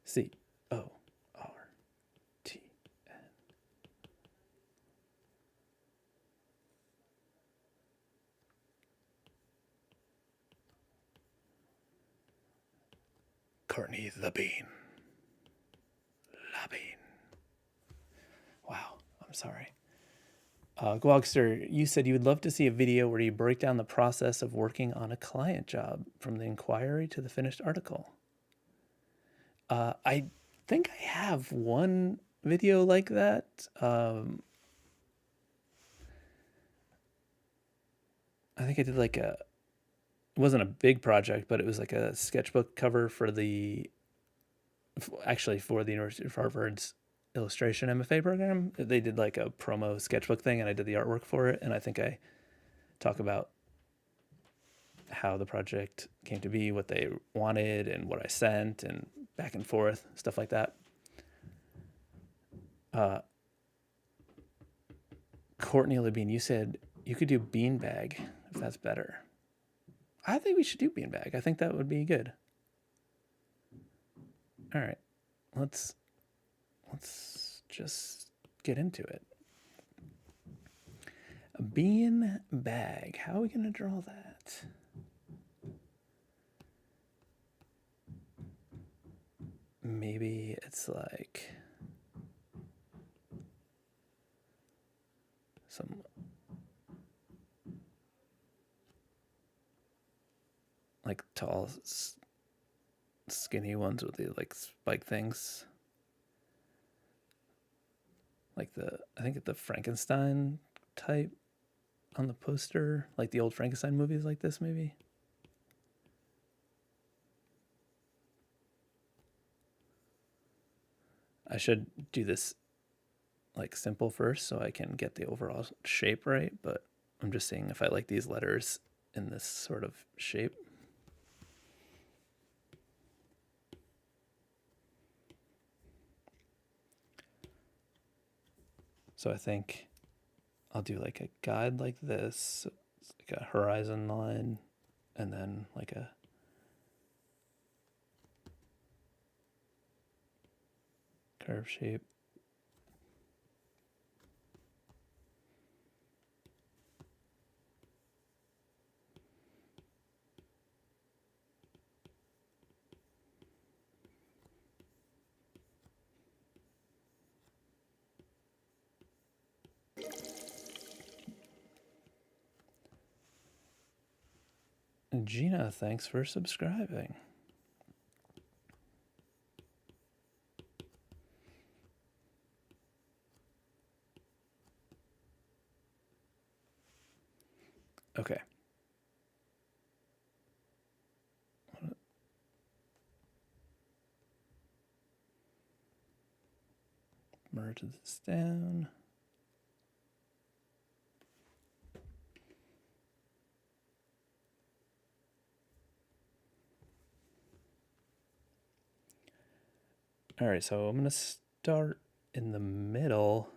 CORTN. Courtney Labine. Labine. Wow, I'm sorry. Gwogster, you said you would love to see a video where you break down the process of working on a client job from the inquiry to the finished article. I think I have one video like that. I think I did like it wasn't a big project, but it was like a sketchbook cover for actually for the University of Harvard's illustration MFA program. They did like a promo sketchbook thing and I did the artwork for it. And I think I talk about how the project came to be, what they wanted and what I sent and back and forth, stuff like that. Courtney Labine, you said you could do beanbag if that's better. I think we should do beanbag. I think that would be good. All right, let's just get into it. A bean bag. How are we gonna draw that? Maybe it's like some like tall, skinny ones with the like spike things. Like I think the Frankenstein type on the poster, like the old Frankenstein movies like this maybe. I should do this like simple first so I can get the overall shape right, but I'm just seeing if I like these letters in this sort of shape. So I think I'll do like a guide like this, it's like a horizon line, and then like a curve shape. Gina, thanks for subscribing. Okay. merge this down. All right, so I'm going to start in the middle.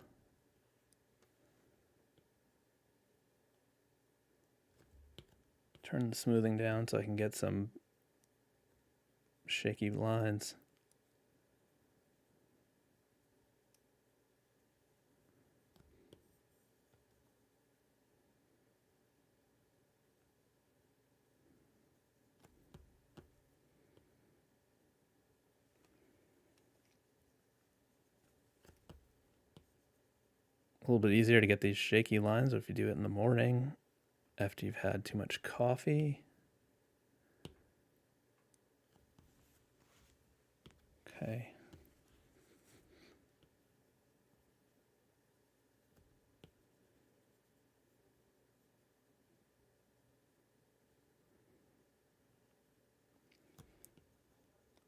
Turn the smoothing down so I can get some shaky lines. A little bit easier to get these shaky lines if you do it in the morning after you've had too much coffee. Okay.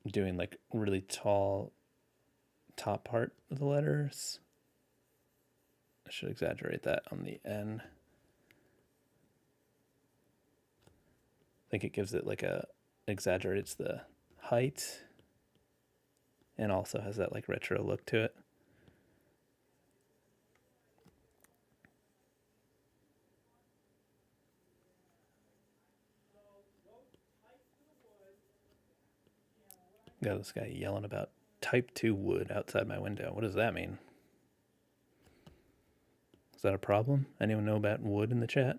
I'm doing like really tall top part of the letters. I should exaggerate that on the N. I think it gives it like exaggerates the height and also has that like retro look to it. Got this guy yelling about type 2 wood outside my window. What does that mean? Is that a problem? Anyone know about wood in the chat?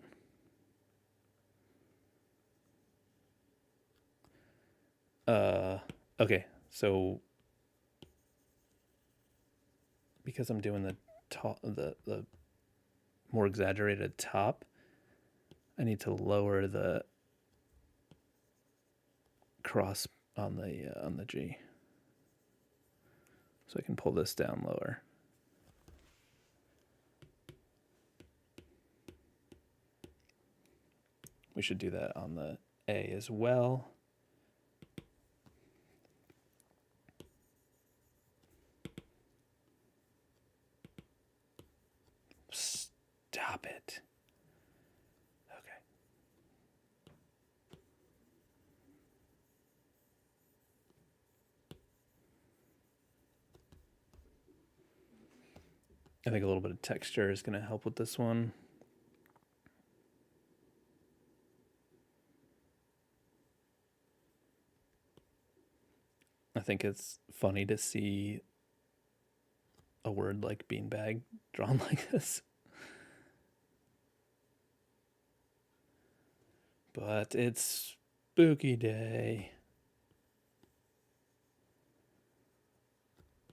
Okay, so because I'm doing the more exaggerated top, I need to lower the cross on the G, so I can pull this down lower. We should do that on the A as well. Stop it. Okay. I think a little bit of texture is going to help with this one. I think it's funny to see a word like beanbag drawn like this. But it's spooky day.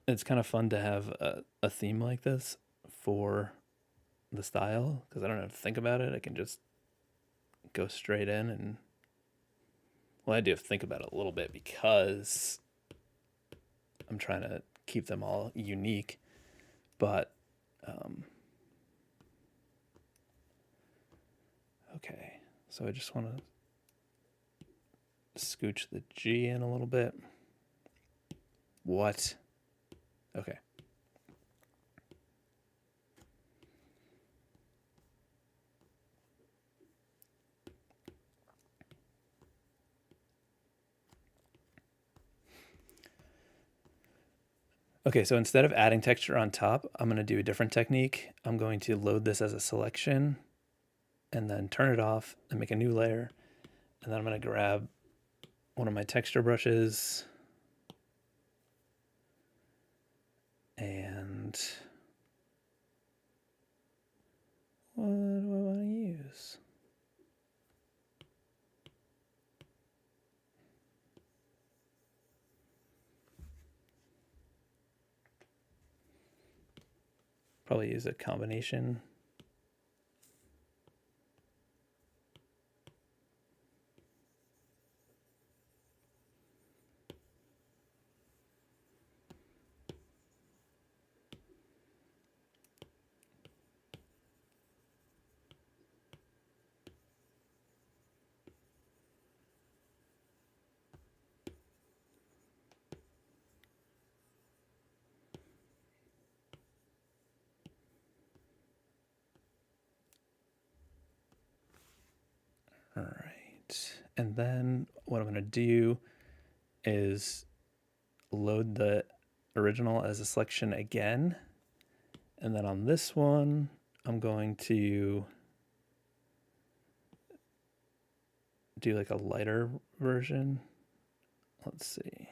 It's kind of fun to have a theme like this for the style because I don't have to think about it. I can just go straight in and, well, I do have to think about it a little bit because I'm trying to keep them all unique, but okay, so I just want to scooch the G in a little bit. What? Okay. Okay, so instead of adding texture on top, I'm going to do a different technique. I'm going to load this as a selection and then turn it off and make a new layer. And then I'm going to grab one of my texture brushes and what do I want to use? Probably use a combination. All right. And then what I'm going to do is load the original as a selection again. And then on this one, I'm going to do like a lighter version. Let's see.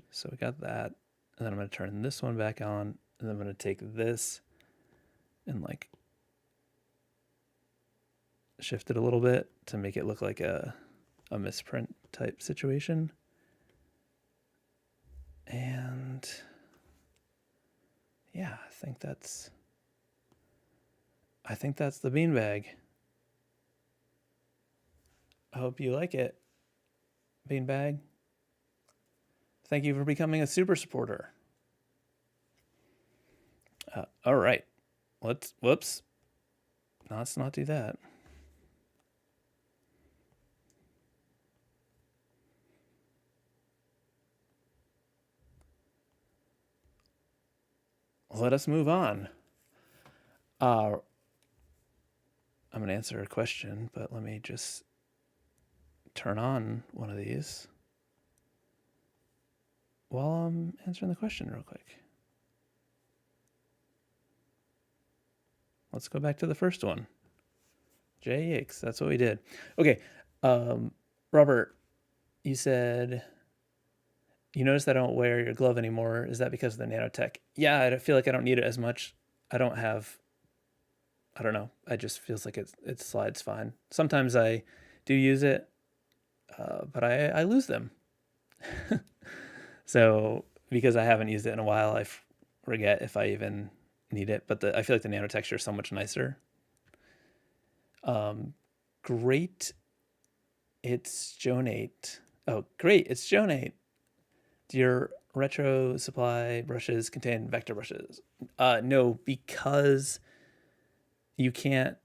So we got that. And then I'm going to turn this one back on. And then I'm going to take this and like shift it a little bit to make it look like a misprint type situation. And yeah, I think that's the beanbag. I hope you like it, beanbag. Thank you for becoming a super supporter. All right, whoops. Let's not do that. Let us move on. I'm going to answer a question, but let me just turn on one of these while I'm answering the question real quick. Let's go back to the first one. JX, that's what we did. Okay, Robert, you said you notice I don't wear your glove anymore. Is that because of the nanotech? Yeah, I feel like I don't need it as much. I don't know. I just feels like it slides fine. Sometimes I do use it, but I lose them. So because I haven't used it in a while, I forget if I even need it. But I feel like the nano texture is so much nicer. Great. It's Jonate. Oh, great. It's Jonate. Do your retro supply brushes contain vector brushes? No, because you can't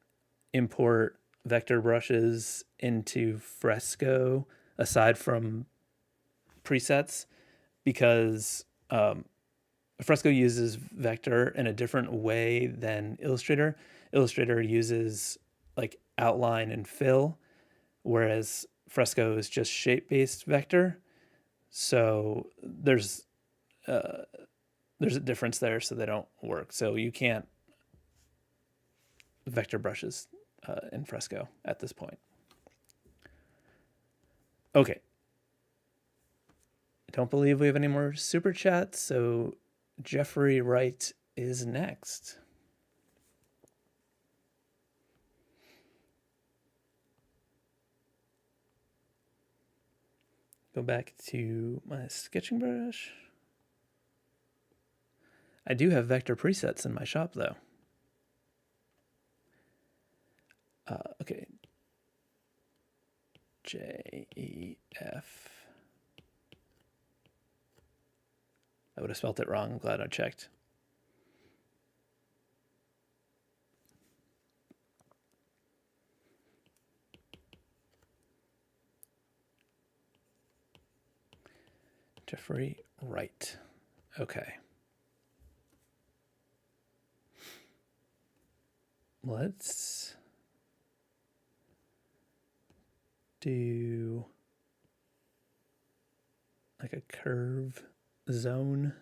import vector brushes into Fresco aside from presets, because Fresco uses vector in a different way than Illustrator. Illustrator uses like outline and fill, whereas Fresco is just shape-based vector. So there's a difference there, so they don't work. So you can't vector brushes in Fresco at this point. Okay. I don't believe we have any more super chats, so Jeffrey Wright is next. Go back to my sketching brush. I do have vector presets in my shop, though. Okay. J-E-F. I would have spelt it wrong. I'm glad I checked. Jeffrey Wright. Okay. Let's do like a curve zone.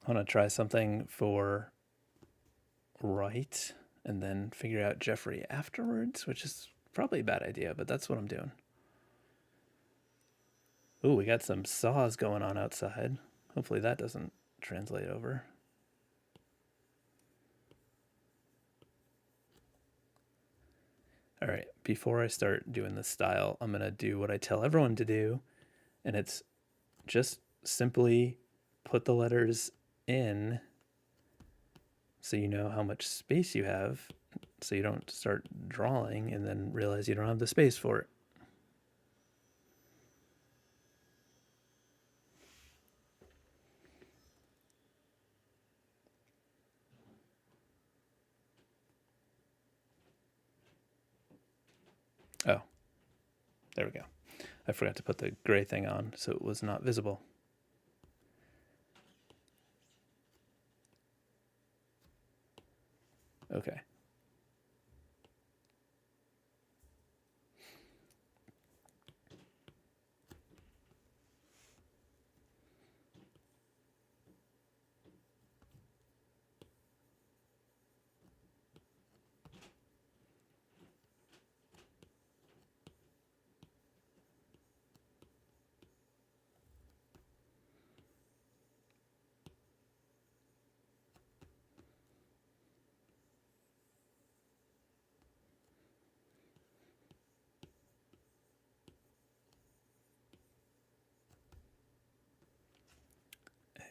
I want to try something for right and then figure out Jeffrey afterwards, which is probably a bad idea, but that's what I'm doing. Ooh, we got some saws going on outside. Hopefully that doesn't translate over. All right, before I start doing this style, I'm going to do what I tell everyone to do, and it's just simply put the letters in so you know how much space you have, so you don't start drawing and then realize you don't have the space for it. Oh, there we go. I forgot to put the gray thing on, so it was not visible. Okay.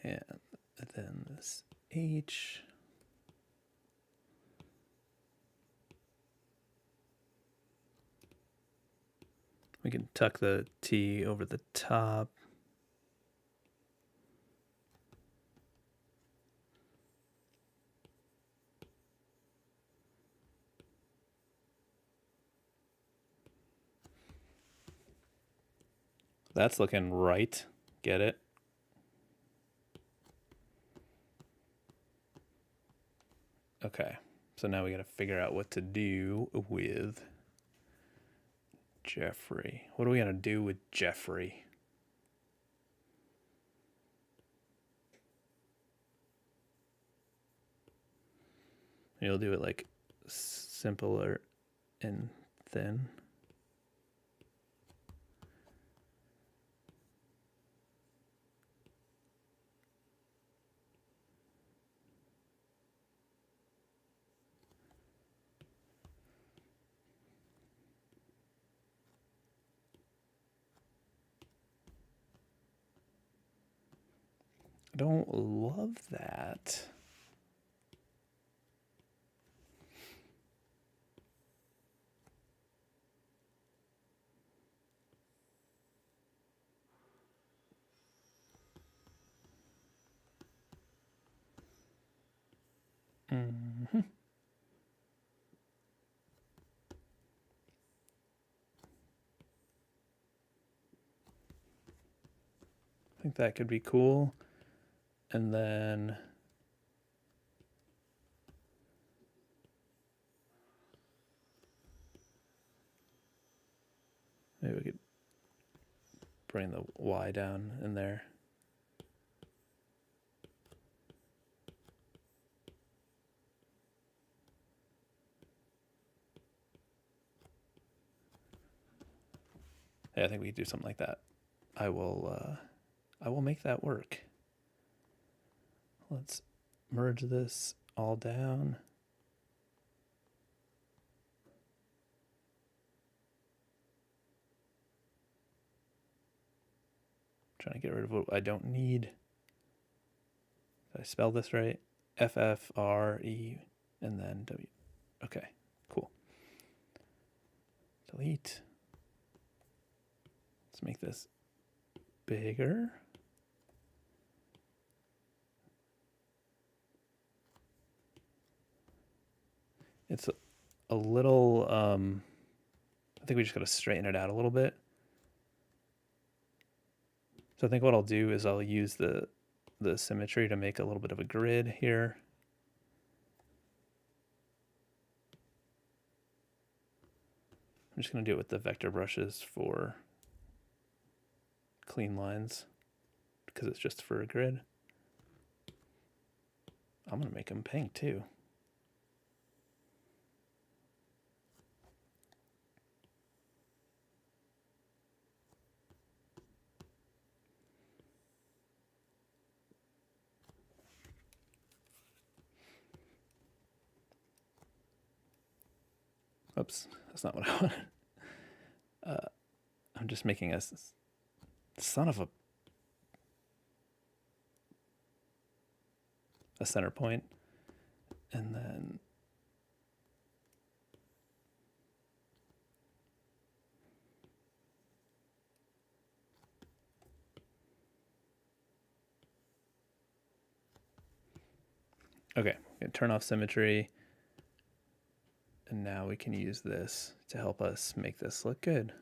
And then this H. We can tuck the T over the top. That's looking right. Get it? Okay. So now we got to figure out what to do with Jeffrey. What are we going to do with Jeffrey? You'll do it like simpler and thin. I don't love that. Mm-hmm. I think that could be cool. And then maybe we could bring the Y down in there. Yeah, I think we could do something like that. I will make that work. Let's merge this all down. Trying to get rid of what I don't need. Did I spell this right? FFRE and then W. Okay, cool. Delete. Let's make this bigger. It's a little, I think we just got to straighten it out a little bit. So I think what I'll do is I'll use the symmetry to make a little bit of a grid here. I'm just going to do it with the vector brushes for clean lines because it's just for a grid. I'm going to make them pink too. Oops, that's not what I wanted. I'm just making a son of a center point, and then okay, turn off symmetry, and And now we can use this to help us make this look good.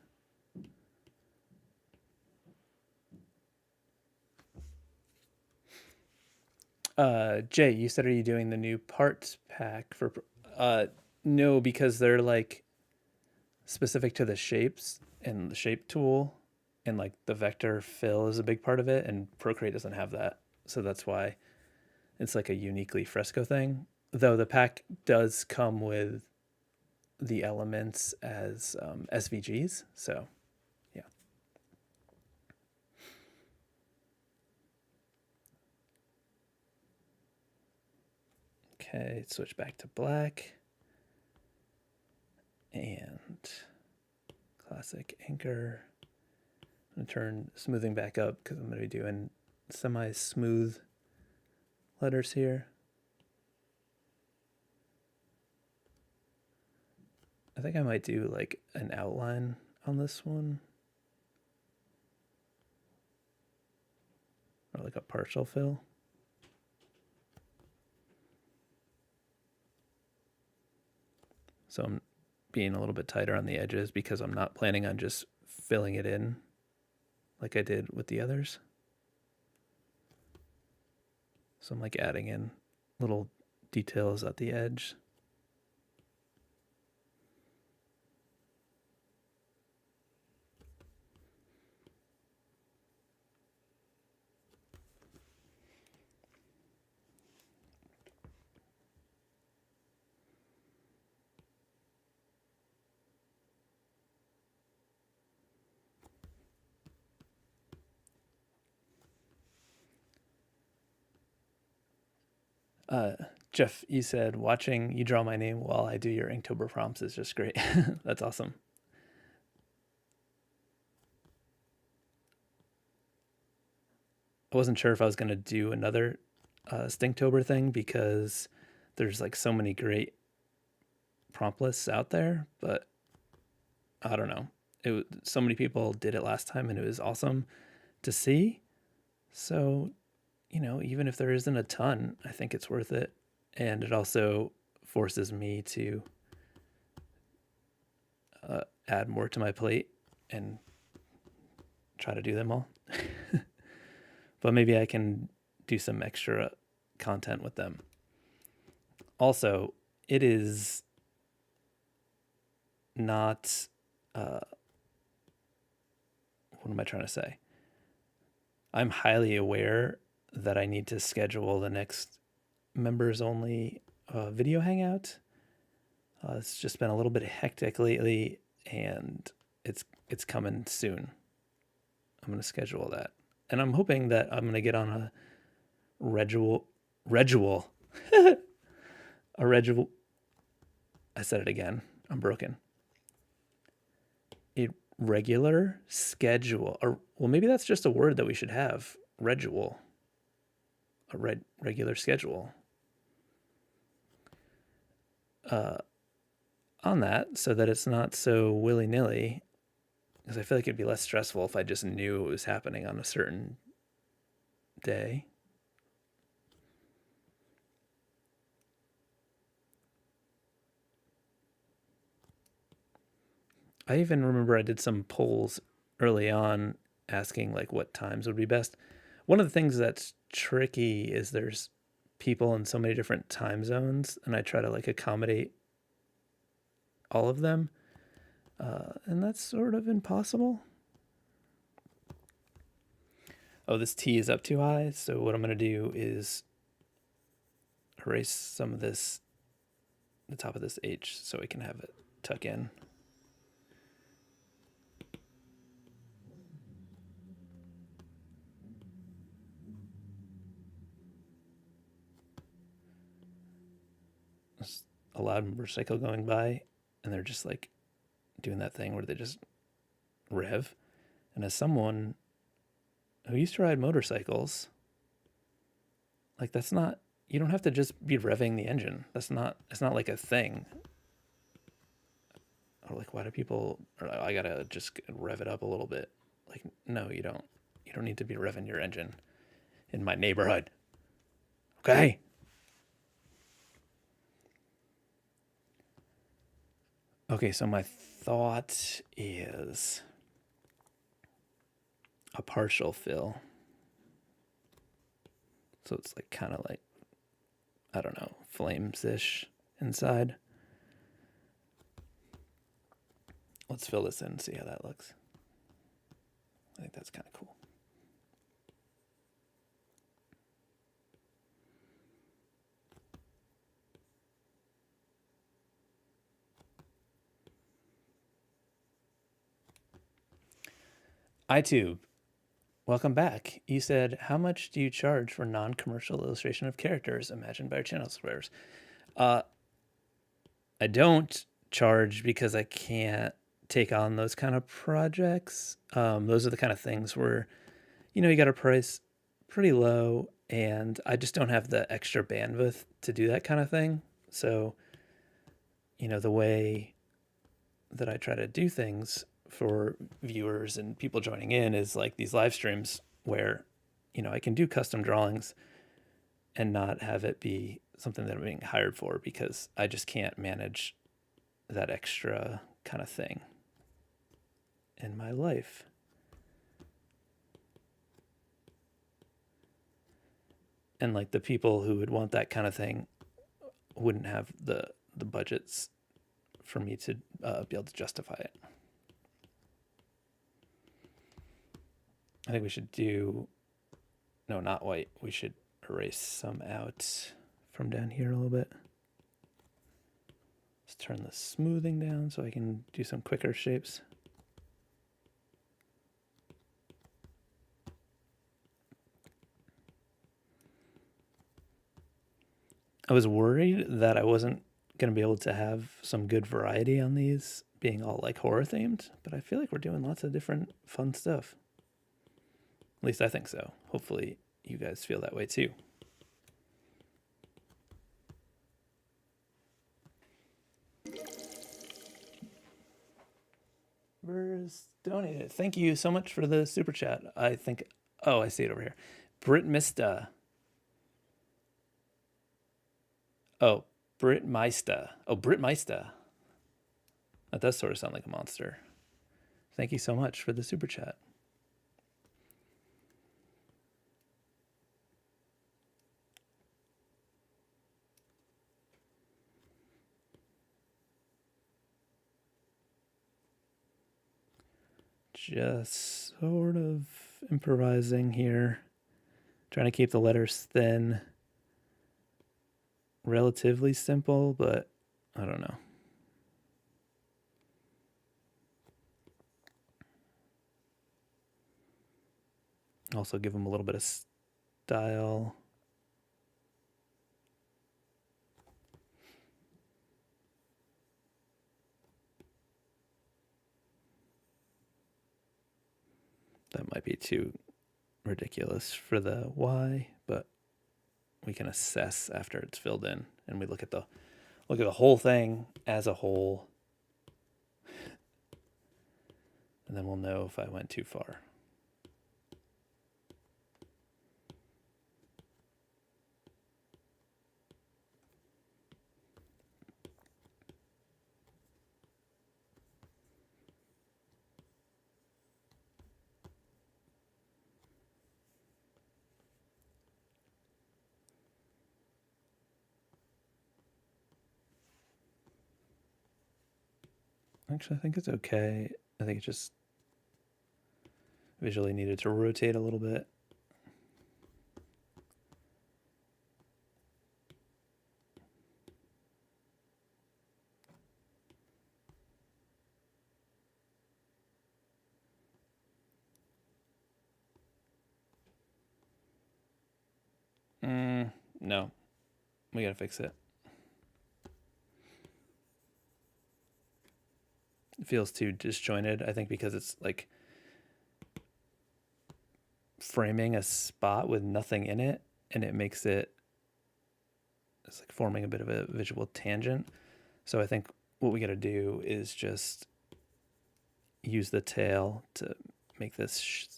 Jay, you said, are you doing the new parts pack for, no, because they're like specific to the shapes and the shape tool, and like the vector fill is a big part of it, and Procreate doesn't have that. So that's why it's like a uniquely Fresco thing, though the pack does come with the elements as SVGs. So yeah. Okay, switch back to black. And classic anchor. I'm going to turn smoothing back up because I'm going to be doing semi-smooth letters here. I think I might do like an outline on this one. Or like a partial fill. So I'm being a little bit tighter on the edges because I'm not planning on just filling it in like I did with the others. So I'm like adding in little details at the edge. Jeff, you said watching you draw my name while I do your Inktober prompts is just great. That's awesome. I wasn't sure if I was going to do another Stinktober thing because there's like so many great prompt lists out there, but I don't know. So many people did it last time and it was awesome to see. So, you know, even if there isn't a ton, I think it's worth it. And it also forces me to add more to my plate and try to do them all. But maybe I can do some extra content with them. Also, it is not, what am I trying to say? I'm highly aware that I need to schedule the next members only video hangout. It's just been a little bit hectic lately, and it's coming soon. I'm going to schedule that. And I'm hoping that I'm going to get on a regular, I said it again. I'm broken. A regular schedule, or well, maybe that's just a word that we should have. Regular, regular schedule. On that, so that it's not so willy-nilly, because I feel like it'd be less stressful if I just knew it was happening on a certain day. I even remember I did some polls early on asking like what times would be best. One of the things that's tricky is there's people in so many different time zones, and I try to like accommodate all of them. And that's sort of impossible. Oh, this T is up too high. So what I'm going to do is erase some of this, the top of this H, so we can have it tuck in. There's a loud motorcycle going by, and they're just like doing that thing where they just rev. And as someone who used to ride motorcycles, like that's not, you don't have to just be revving the engine. It's not like a thing. Or like, why do people, or I gotta just rev it up a little bit. Like, no, you don't. You don't need to be revving your engine in my neighborhood. Okay? Okay, so my thought is a partial fill. So it's like kind of like, I don't know, flames-ish inside. Let's fill this in and see how that looks. I think that's kind of cool. iTube, welcome back. You said, how much do you charge for non-commercial illustration of characters imagined by your channel subscribers? I don't charge because I can't take on those kind of projects. Those are the kind of things where, you got a price pretty low, and I just don't have the extra bandwidth to do that kind of thing. So, the way that I try to do things for viewers and people joining in is like these live streams where, I can do custom drawings and not have it be something that I'm being hired for because I just can't manage that extra kind of thing in my life. And like the people who would want that kind of thing wouldn't have the budgets for me to be able to justify it. I think we should do, no, not white. We should erase some out from down here a little bit. Let's turn the smoothing down so I can do some quicker shapes. I was worried that I wasn't going to be able to have some good variety on these being all like horror themed, but I feel like we're doing lots of different fun stuff. At least I think so. Hopefully you guys feel that way too. Burrs donated. Thank you so much for the super chat. I think, oh, I see it over here. Brit Mista. Oh, Brit Meista. Oh, Brit Meista. That does sort of sound like a monster. Thank you so much for the super chat. Just sort of improvising here. Trying to keep the letters thin. Relatively simple, but I don't know. Also give them a little bit of style. That might be too ridiculous for the Y, but we can assess after it's filled in, and we look at the whole thing as a whole, and then we'll know if I went too far. Actually, I think it's okay. I think it just visually needed to rotate a little bit. No, we gotta fix it. It feels too disjointed, I think, because it's like framing a spot with nothing in it, and it makes it's like forming a bit of a visual tangent. So I think what we got to do is just use the tail to make this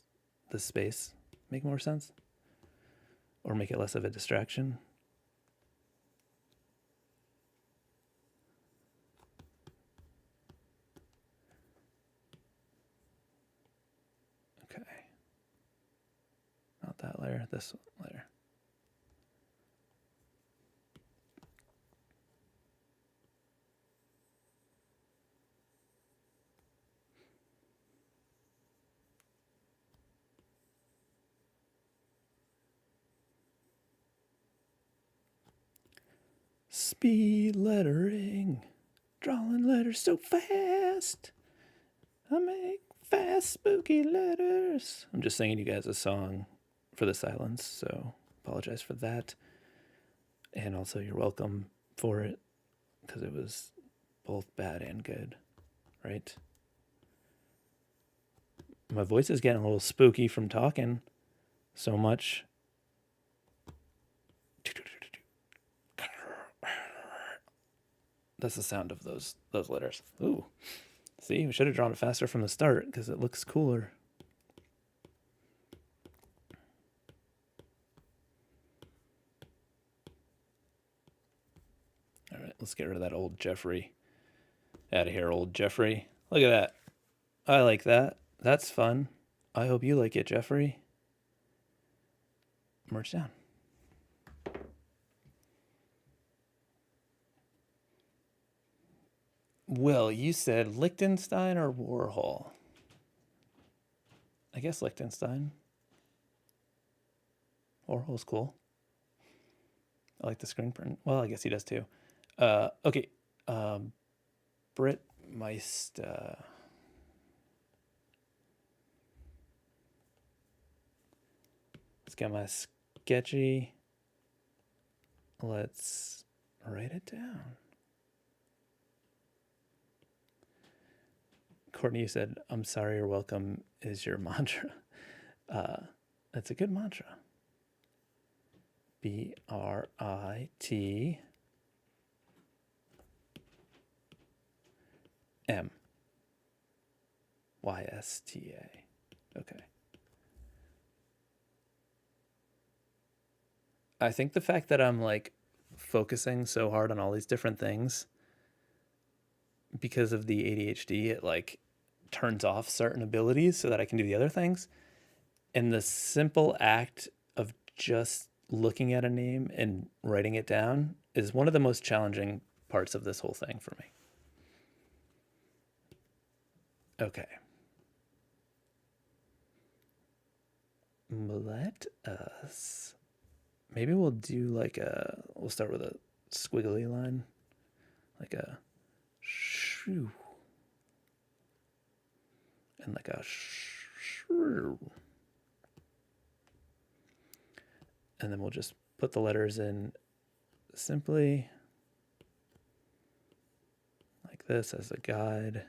space make more sense, or make it less of a distraction. not that layer, this layer. Speed lettering, drawing letters so fast. I make fast, spooky letters. I'm just singing you guys a song for the silence, so apologize for that. And also, you're welcome for it, because it was both bad and good, right? My voice is getting a little spooky from talking so much. That's the sound of those letters. Ooh. See, we should have drawn it faster from the start because it looks cooler. All right, let's get rid of that old Jeffrey. Out of here, old Jeffrey. Look at that. I like that. That's fun. I hope you like it, Jeffrey. Merge down. Well, you said Liechtenstein or Warhol? I guess Liechtenstein. Warhol's cool. I like the screen print. Well, I guess he does too. Okay. Brit Meister. Let's get my sketchy. Let's write it down. Courtney, you said, I'm sorry, you're welcome is your mantra. That's a good mantra. BRITM. YSTA. Okay. I think the fact that I'm like focusing so hard on all these different things because of the ADHD, it like turns off certain abilities so that I can do the other things. And the simple act of just looking at a name and writing it down is one of the most challenging parts of this whole thing for me. Okay. Let us, maybe we'll do like we'll start with a squiggly line, like a shoo, and like a shoo. And then we'll just put the letters in simply like this as a guide.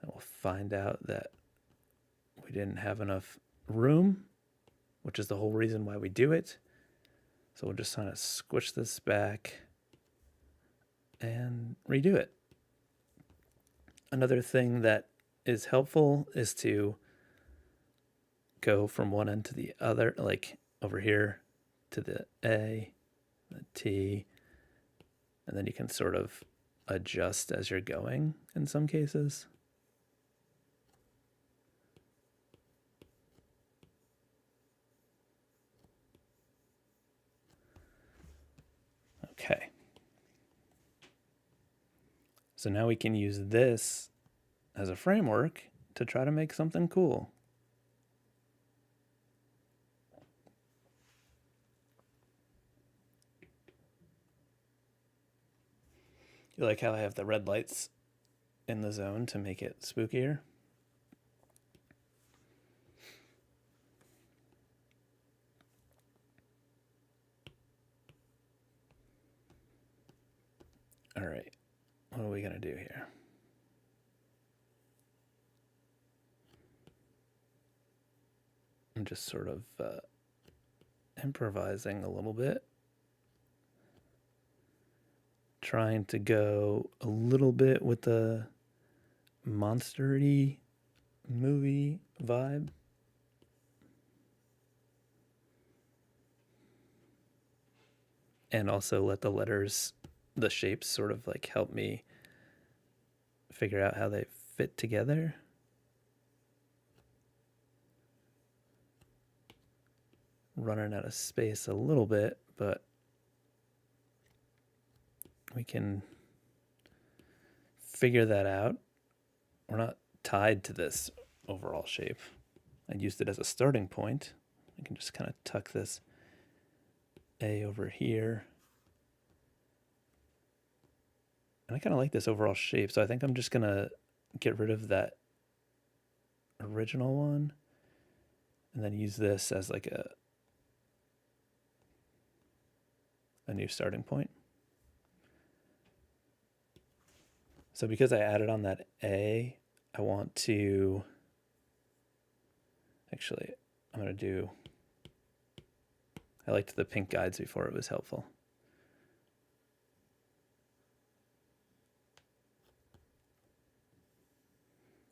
And we'll find out that we didn't have enough room, which is the whole reason why we do it. So we'll just kind of squish this back and redo it. Another thing that is helpful is to go from one end to the other, like over here to the A, the T, and then you can sort of adjust as you're going in some cases. Okay. So now we can use this as a framework to try to make something cool. You like how I have the red lights in the zone to make it spookier? All right, what are we gonna do here? I'm just sort of improvising a little bit. Trying to go a little bit with the monster-y movie vibe. And also let the letters, the shapes sort of like help me figure out how they fit together. running out of space a little bit, but we can figure that out. We're not tied to this overall shape. I used it as a starting point. I can just kind of tuck this A over here. And I kind of like this overall shape, so I think I'm just going to get rid of that original one and then use this as like a new starting point. So because I added on that A, I want to, actually, I'm going to do, I liked the pink guides before, it was helpful.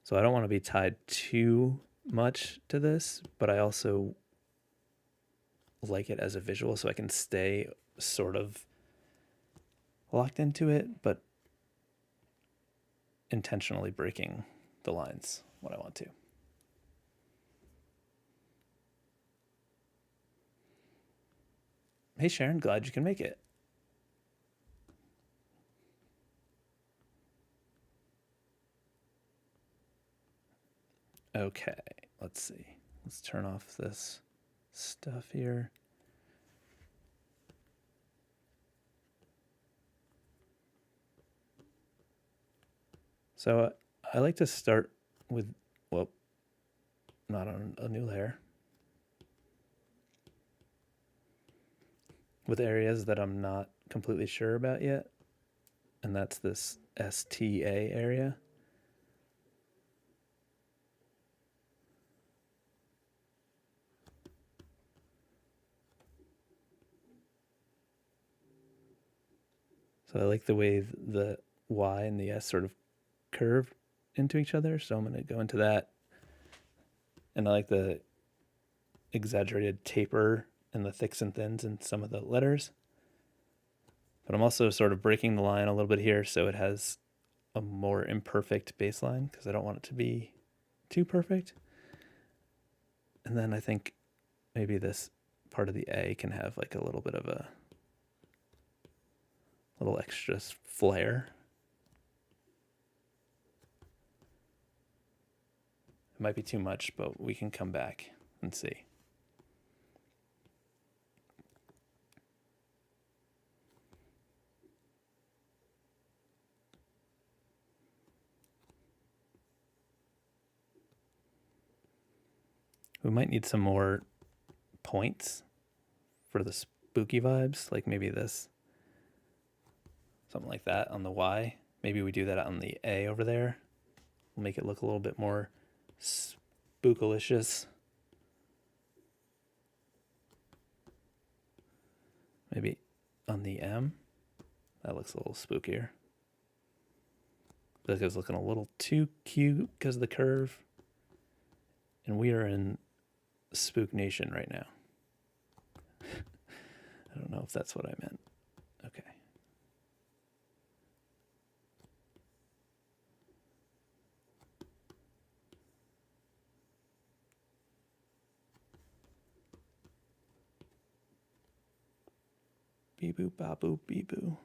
So I don't want to be tied too much to this, but I also like it as a visual so I can stay sort of locked into it, but intentionally breaking the lines when I want to. Hey Sharon, glad you can make it. Okay, let's see. Let's turn off this stuff here. So I like to start with, well, not on a new layer, with areas that I'm not completely sure about yet. And that's this STA area. So I like the way the Y and the S sort of curve into each other. So I'm going to go into that. And I like the exaggerated taper and the thicks and thins in some of the letters. But I'm also sort of breaking the line a little bit here so it has a more imperfect baseline because I don't want it to be too perfect. And then I think maybe this part of the A can have like a little bit of a little extra flair. It might be too much, but we can come back and see. We might need some more points for the spooky vibes, like maybe this, something like that on the Y. Maybe we do that on the A over there. We'll make it look a little bit more spookalicious. Maybe on the M, that looks a little spookier. That is looking a little too cute because of the curve. And we are in Spook Nation right now. I don't know if that's what I meant. Okay. Beep boop, bop boop, beep boo.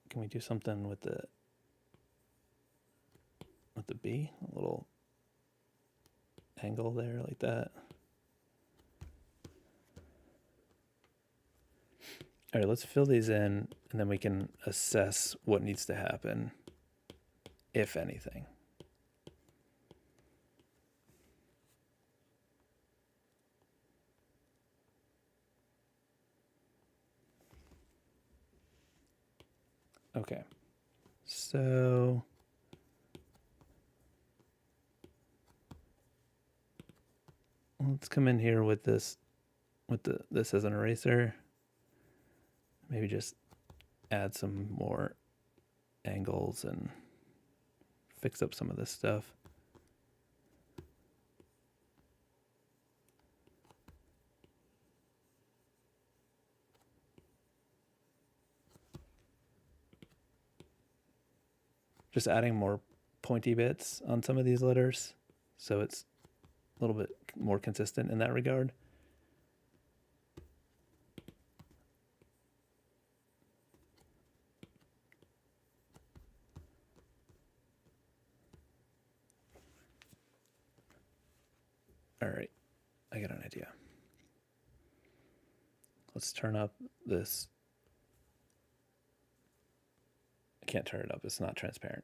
Can we do something with the B? A little angle there like that. All right, let's fill these in and then we can assess what needs to happen, if anything. Okay, so let's come in here with this, this as an eraser. Maybe just add some more angles and fix up some of this stuff. Just adding more pointy bits on some of these letters so it's a little bit more consistent in that regard. All right, I got an idea. Let's turn up this. I can't turn it up, it's not transparent.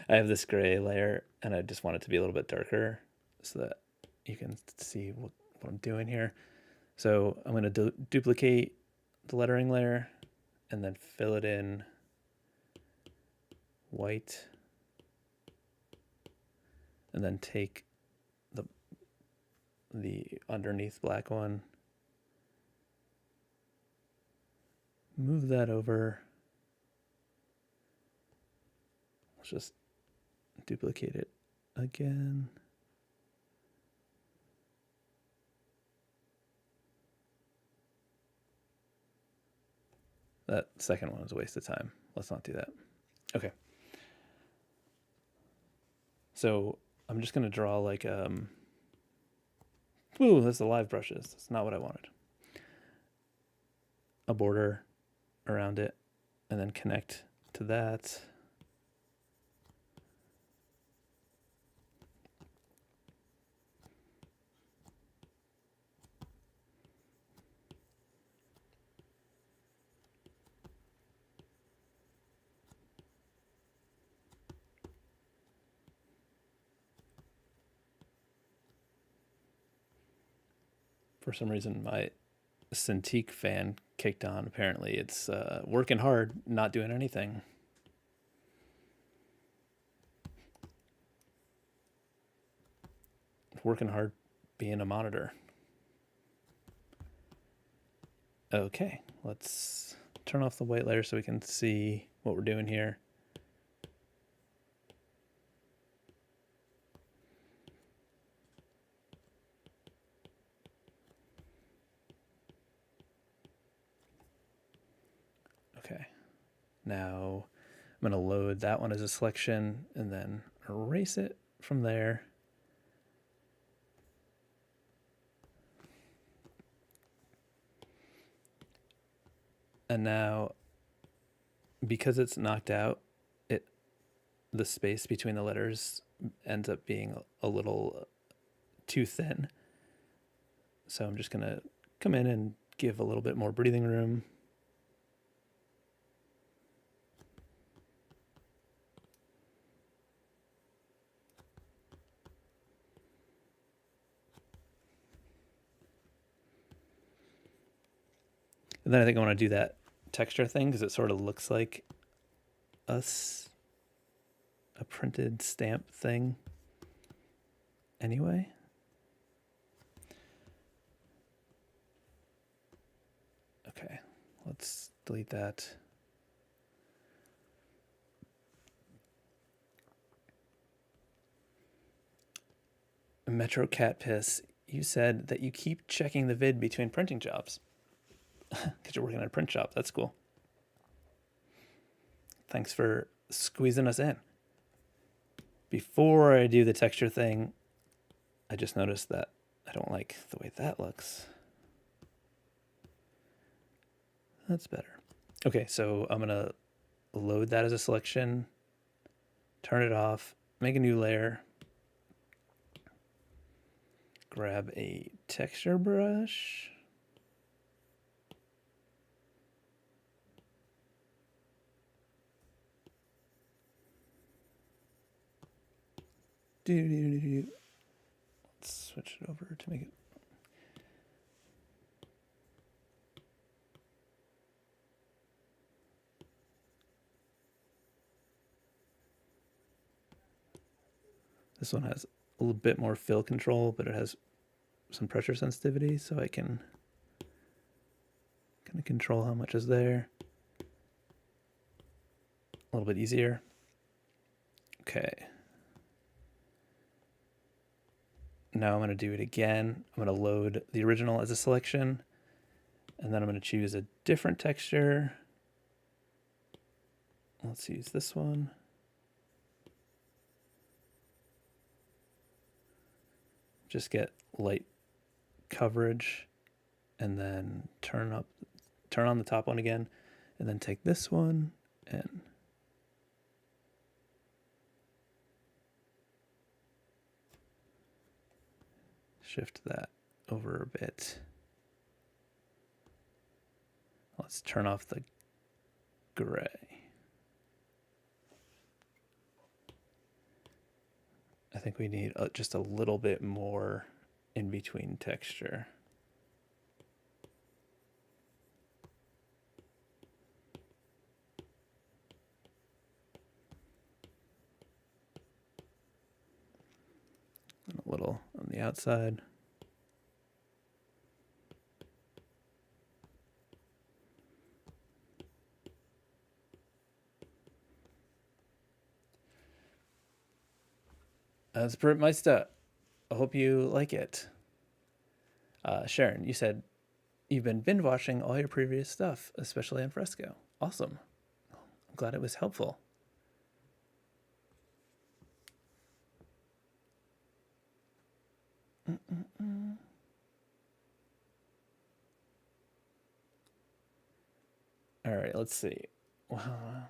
I have this gray layer and I just want it to be a little bit darker so that you can see what I'm doing here. So I'm going to duplicate the lettering layer and then fill it in white, and then take the underneath black one, move that over. Let's just duplicate it again. That second one was a waste of time. Let's not do that. Okay. So I'm just going to draw like, ooh, that's the live brushes. That's not what I wanted. A border around it, and then connect to that. For some reason, my Cintiq fan kicked on. Apparently, it's working hard, not doing anything. Working hard being a monitor. Okay, let's turn off the white layer so we can see what we're doing here. Okay, now I'm going to load that one as a selection and then erase it from there. And now, because it's knocked out, the space between the letters ends up being a little too thin. So I'm just going to come in and give a little bit more breathing room. And then I think I want to do that texture thing because it sort of looks like a printed stamp thing anyway. Okay, let's delete that. Metro Cat Piss, you said that you keep checking the vid between printing jobs because you're working at a print shop. That's cool. Thanks for squeezing us in. Before I do the texture thing, I just noticed that I don't like the way that looks. That's better. Okay, so I'm gonna load that as a selection, turn it off, make a new layer, grab a texture brush, let's switch it over to make it. This one has a little bit more fill control, but it has some pressure sensitivity, so I can kind of control how much is there. A little bit easier. Okay. Now I'm going to do it again. I'm going to load the original as a selection, and then I'm going to choose a different texture. Let's use this one. just get light coverage, and then turn on the top one again, and then take this one and shift that over a bit. Let's turn off the gray. I think we need just a little bit more in between texture. And a little on the outside. That's Meister. I hope you like it. Sharon, you said you've been binge watching all your previous stuff, especially on Fresco. Awesome. I'm glad it was helpful. All right, let's see. Well,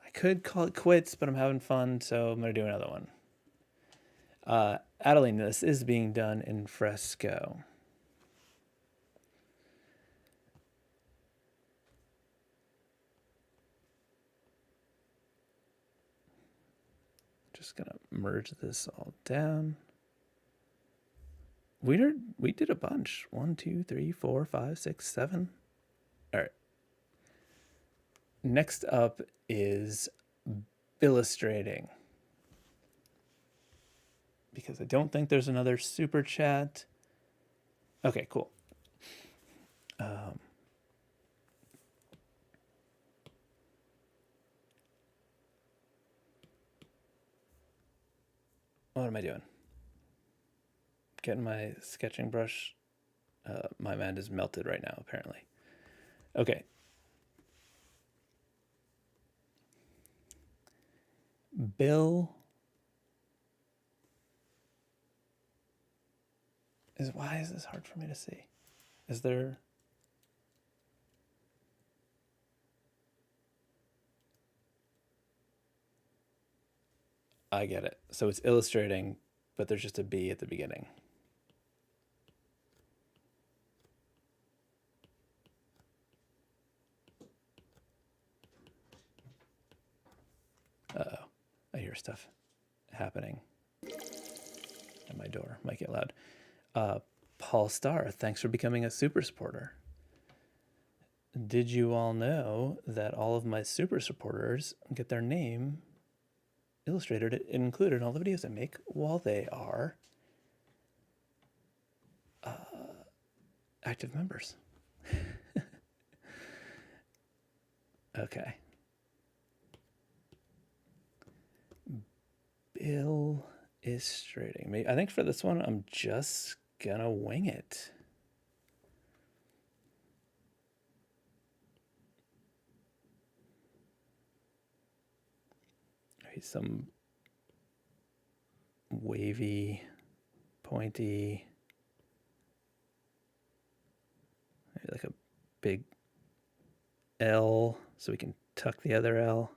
I could call it quits, but I'm having fun, so I'm going to do another one. Adeline, this is being done in Fresco. Just going to merge this all down. We did a bunch. 1, 2, 3, 4, 5, 6, 7. All right. Next up is illustrating, because I don't think there's another super chat. Okay, cool. What am I doing? Getting my sketching brush. My mind is melted right now, apparently. Okay. Bill why is this hard for me to see? Is there... I get it. So it's illustrating, but there's just a B at the beginning. Uh-oh. I hear stuff happening at my door. Might get loud. Paul Starr, thanks for becoming a super supporter. Did you all know that all of my super supporters get their name illustrated and included in all the videos I make while they are active members? Okay. Illustrating. I think for this one, I'm just gonna wing it. Some wavy, pointy, maybe like a big L so we can tuck the other L.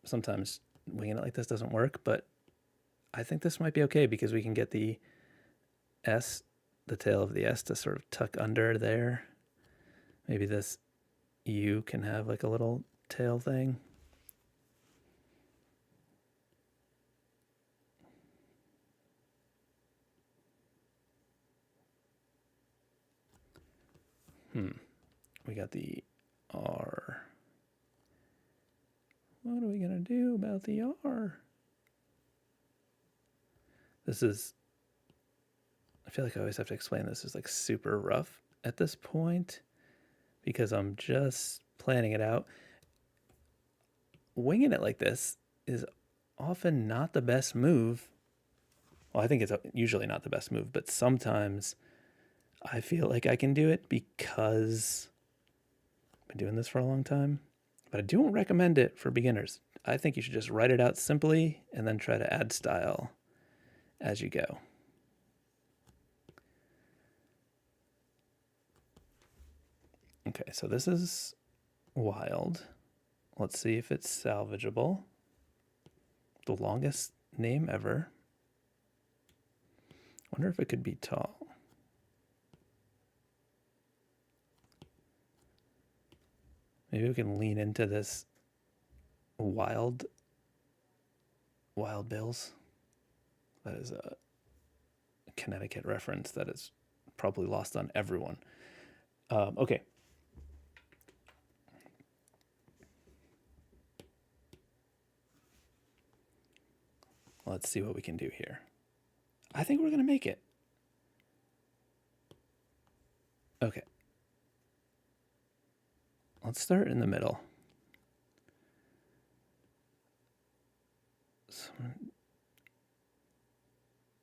Sometimes winging it like this doesn't work, but I think this might be okay because we can get the S, the tail of the S, to sort of tuck under there. Maybe this U can have like a little tail thing. We got the R. What are we gonna do about the R? This is, I feel like I always have to explain this as like super rough at this point because I'm just planning it out. Winging it like this is often not the best move. Well, I think it's usually not the best move, but sometimes I feel like I can do it because I've been doing this for a long time, but I don't recommend it for beginners. I think you should just write it out simply and then try to add style as you go. Okay, so this is wild. Let's see if it's salvageable. The longest name ever. Wonder if it could be tall. Maybe we can lean into this wild bills. That is a Connecticut reference that is probably lost on everyone. Okay. Let's see what we can do here. I think we're going to make it. Okay. Let's start in the middle. So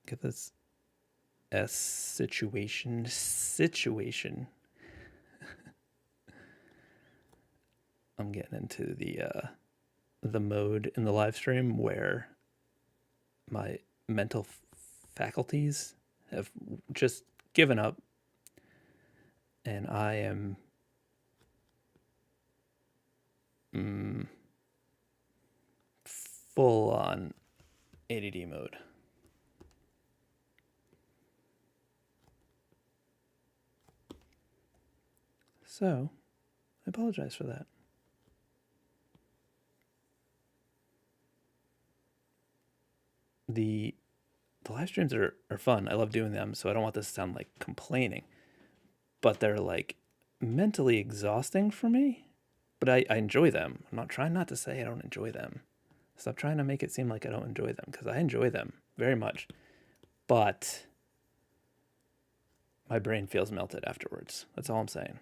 get this S situation. I'm getting into the mode in the live stream where my mental faculties have just given up, and I am full on ADD mode. So, I apologize for that. The live streams are fun. I love doing them, so I don't want this to sound like complaining. But they're like mentally exhausting for me. But I enjoy them. I'm not trying not to say I don't enjoy them. Stop trying to make it seem like I don't enjoy them, because I enjoy them very much. But my brain feels melted afterwards. That's all I'm saying.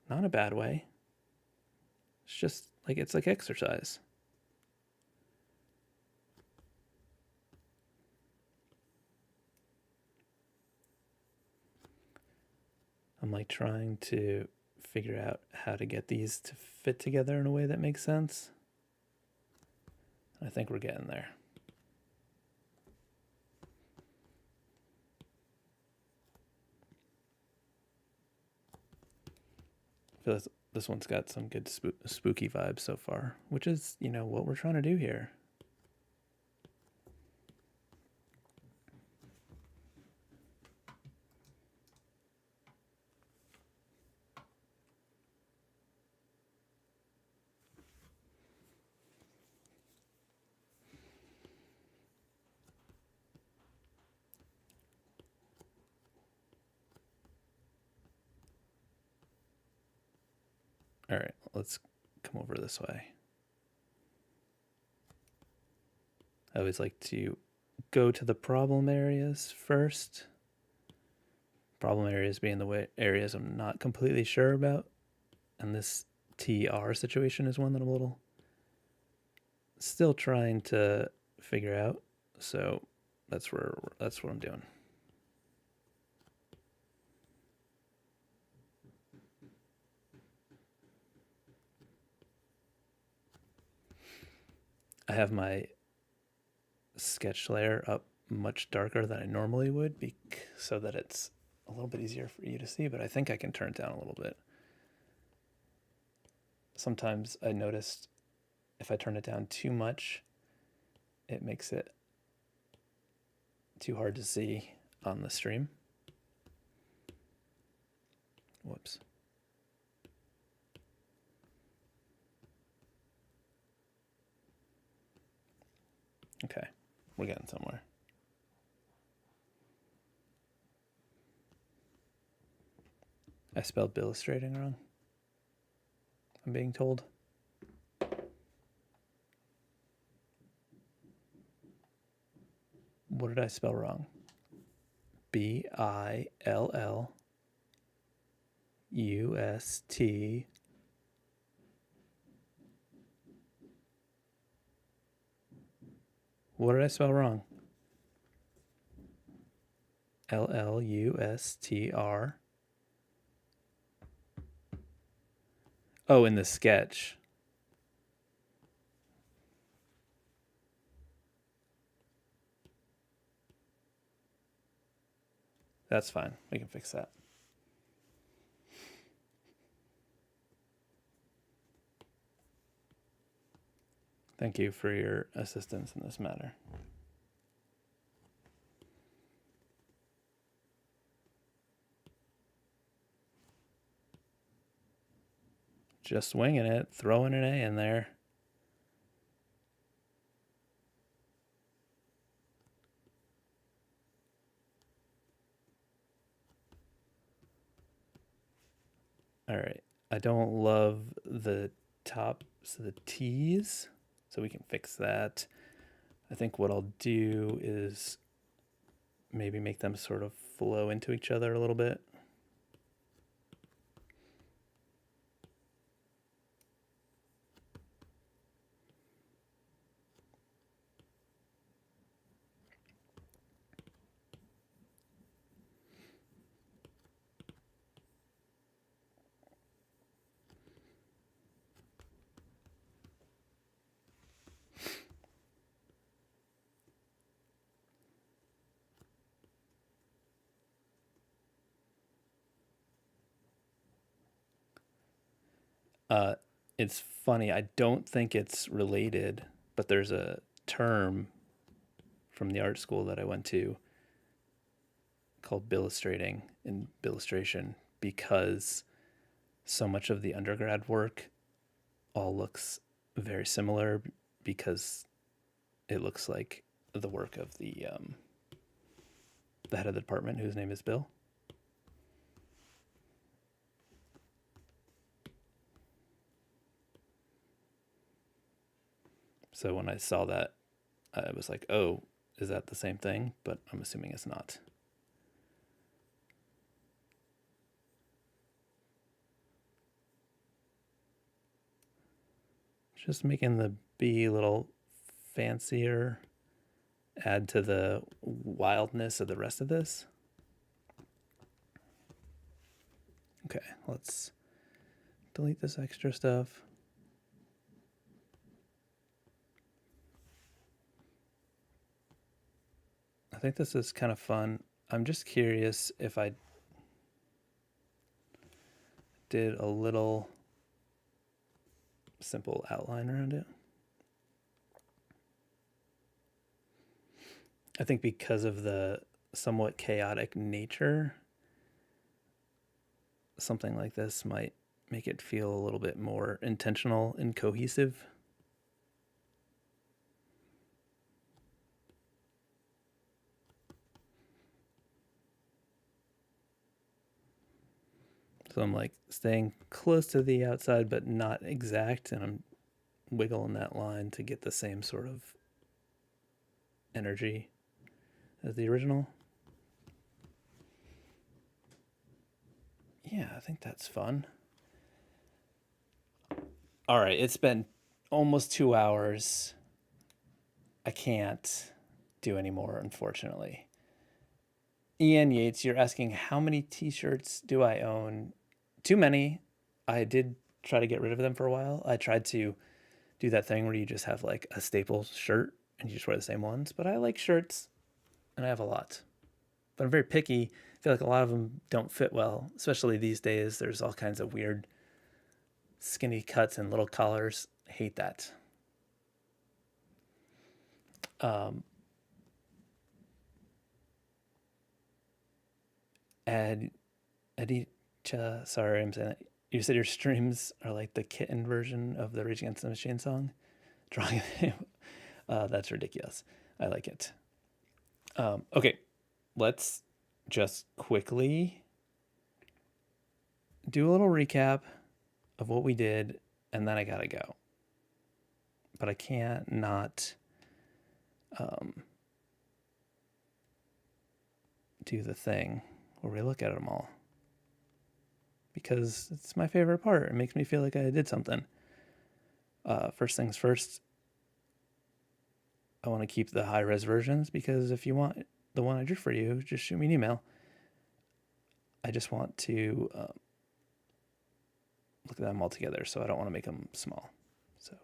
Not in a bad way. It's just like it's like exercise. I'm like trying to figure out how to get these to fit together in a way that makes sense. I think we're getting there. I feel this one's got some good spooky vibes so far, which is, you know, what we're trying to do here. All right, let's come over this way. I always like to go to the problem areas first. Problem areas being the areas I'm not completely sure about. And this TR situation is one that I'm a little still trying to figure out. So that's what I'm doing. I have my sketch layer up much darker than I normally would so that it's a little bit easier for you to see, but I think I can turn it down a little bit. Sometimes I noticed if I turn it down too much, it makes it too hard to see on the stream. Whoops. Okay, we're getting somewhere. I spelled illustrating wrong, I'm being told. What did I spell wrong? BILLUST. What did I spell wrong? Lustr. Oh, in the sketch. That's fine. We can fix that. Thank you for your assistance in this matter. Just winging it, throwing an A in there. All right. I don't love the tops of the T's, so we can fix that. I think what I'll do is maybe make them sort of flow into each other a little bit. It's funny. I don't think it's related, but there's a term from the art school that I went to called billustrating in billustration, because so much of the undergrad work all looks very similar, because it looks like the work of the head of the department, whose name is Bill. So when I saw that, I was like, oh, is that the same thing? But I'm assuming it's not. Just making the B a little fancier, add to the wildness of the rest of this. Okay, let's delete this extra stuff. I think this is kind of fun. I'm just curious if I did a little simple outline around it. I think because of the somewhat chaotic nature, something like this might make it feel a little bit more intentional and cohesive. So I'm like staying close to the outside, but not exact, and I'm wiggling that line to get the same sort of energy as the original. Yeah, I think that's fun. All right, it's been almost 2 hours. I can't do any more, unfortunately. Ian Yates, you're asking how many t-shirts do I own? Too many. I did try to get rid of them for a while. I tried to do that thing where you just have like a staple shirt and you just wear the same ones, but I like shirts and I have a lot. But I'm very picky. I feel like a lot of them don't fit well, especially these days. There's all kinds of weird skinny cuts and little collars. I hate that. Adicha, sorry, I'm saying that. You said your streams are like the kitten version of the Rage Against the Machine song. Drawing that's ridiculous. I like it. Okay, let's just quickly do a little recap of what we did, and then I gotta go. But I can't not do the thing where we look at them all, because it's my favorite part. It makes me feel like I did something. First things first, I want to keep the high-res versions, because if you want the one I drew for you, just shoot me an email. I just want to look at them all together, so I don't want to make them small. So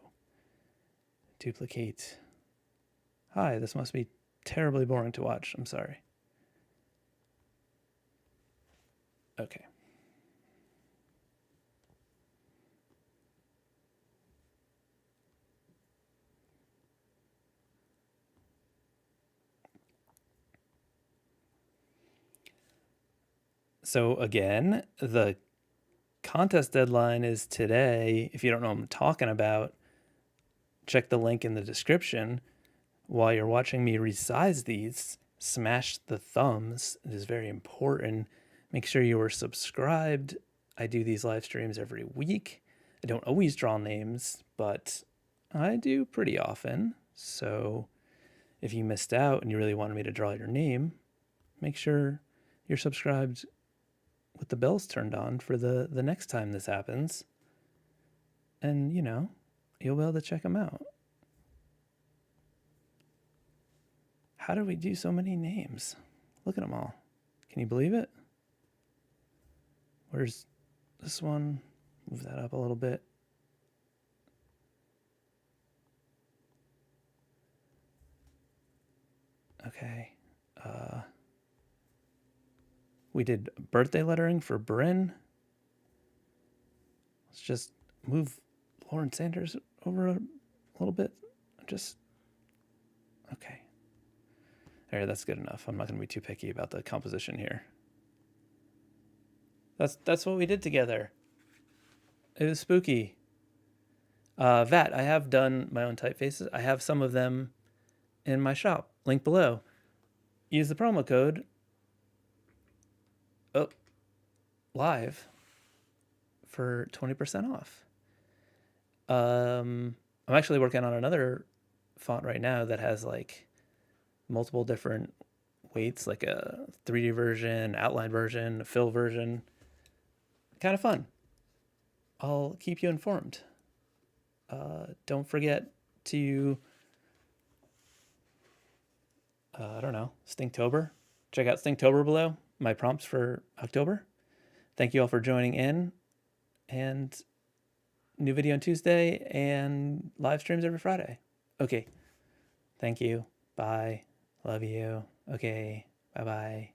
duplicate. Hi, this must be terribly boring to watch. I'm sorry. Okay. So again, the contest deadline is today. If you don't know what I'm talking about, check the link in the description. While you're watching me resize these, smash the thumbs. It is very important. Make sure you are subscribed. I do these live streams every week. I don't always draw names, but I do pretty often. So if you missed out and you really wanted me to draw your name, make sure you're subscribed with the bells turned on for the next time this happens. And, you know, you'll be able to check them out. How did we do so many names? Look at them all. Can you believe it? Where's this one? Move that up a little bit. Okay. We did birthday lettering for Bryn. Let's just move Lauren Sanders over a little bit. Just, okay. All right, that's good enough. I'm not going to be too picky about the composition here. That's what we did together. It was spooky. Vat, I have done my own typefaces. I have some of them in my shop. Link below. Use the promo code live for 20% off. I'm actually working on another font right now that has like multiple different weights, like a 3D version, outline version, a fill version. Kind of fun. I'll keep you informed. Don't forget to, I don't know, Stinktober. Check out Stinktober below, my prompts for October. Thank you all for joining in, and new video on Tuesday and live streams every Friday. Okay. Thank you. Bye. Love you. Okay. Bye-bye.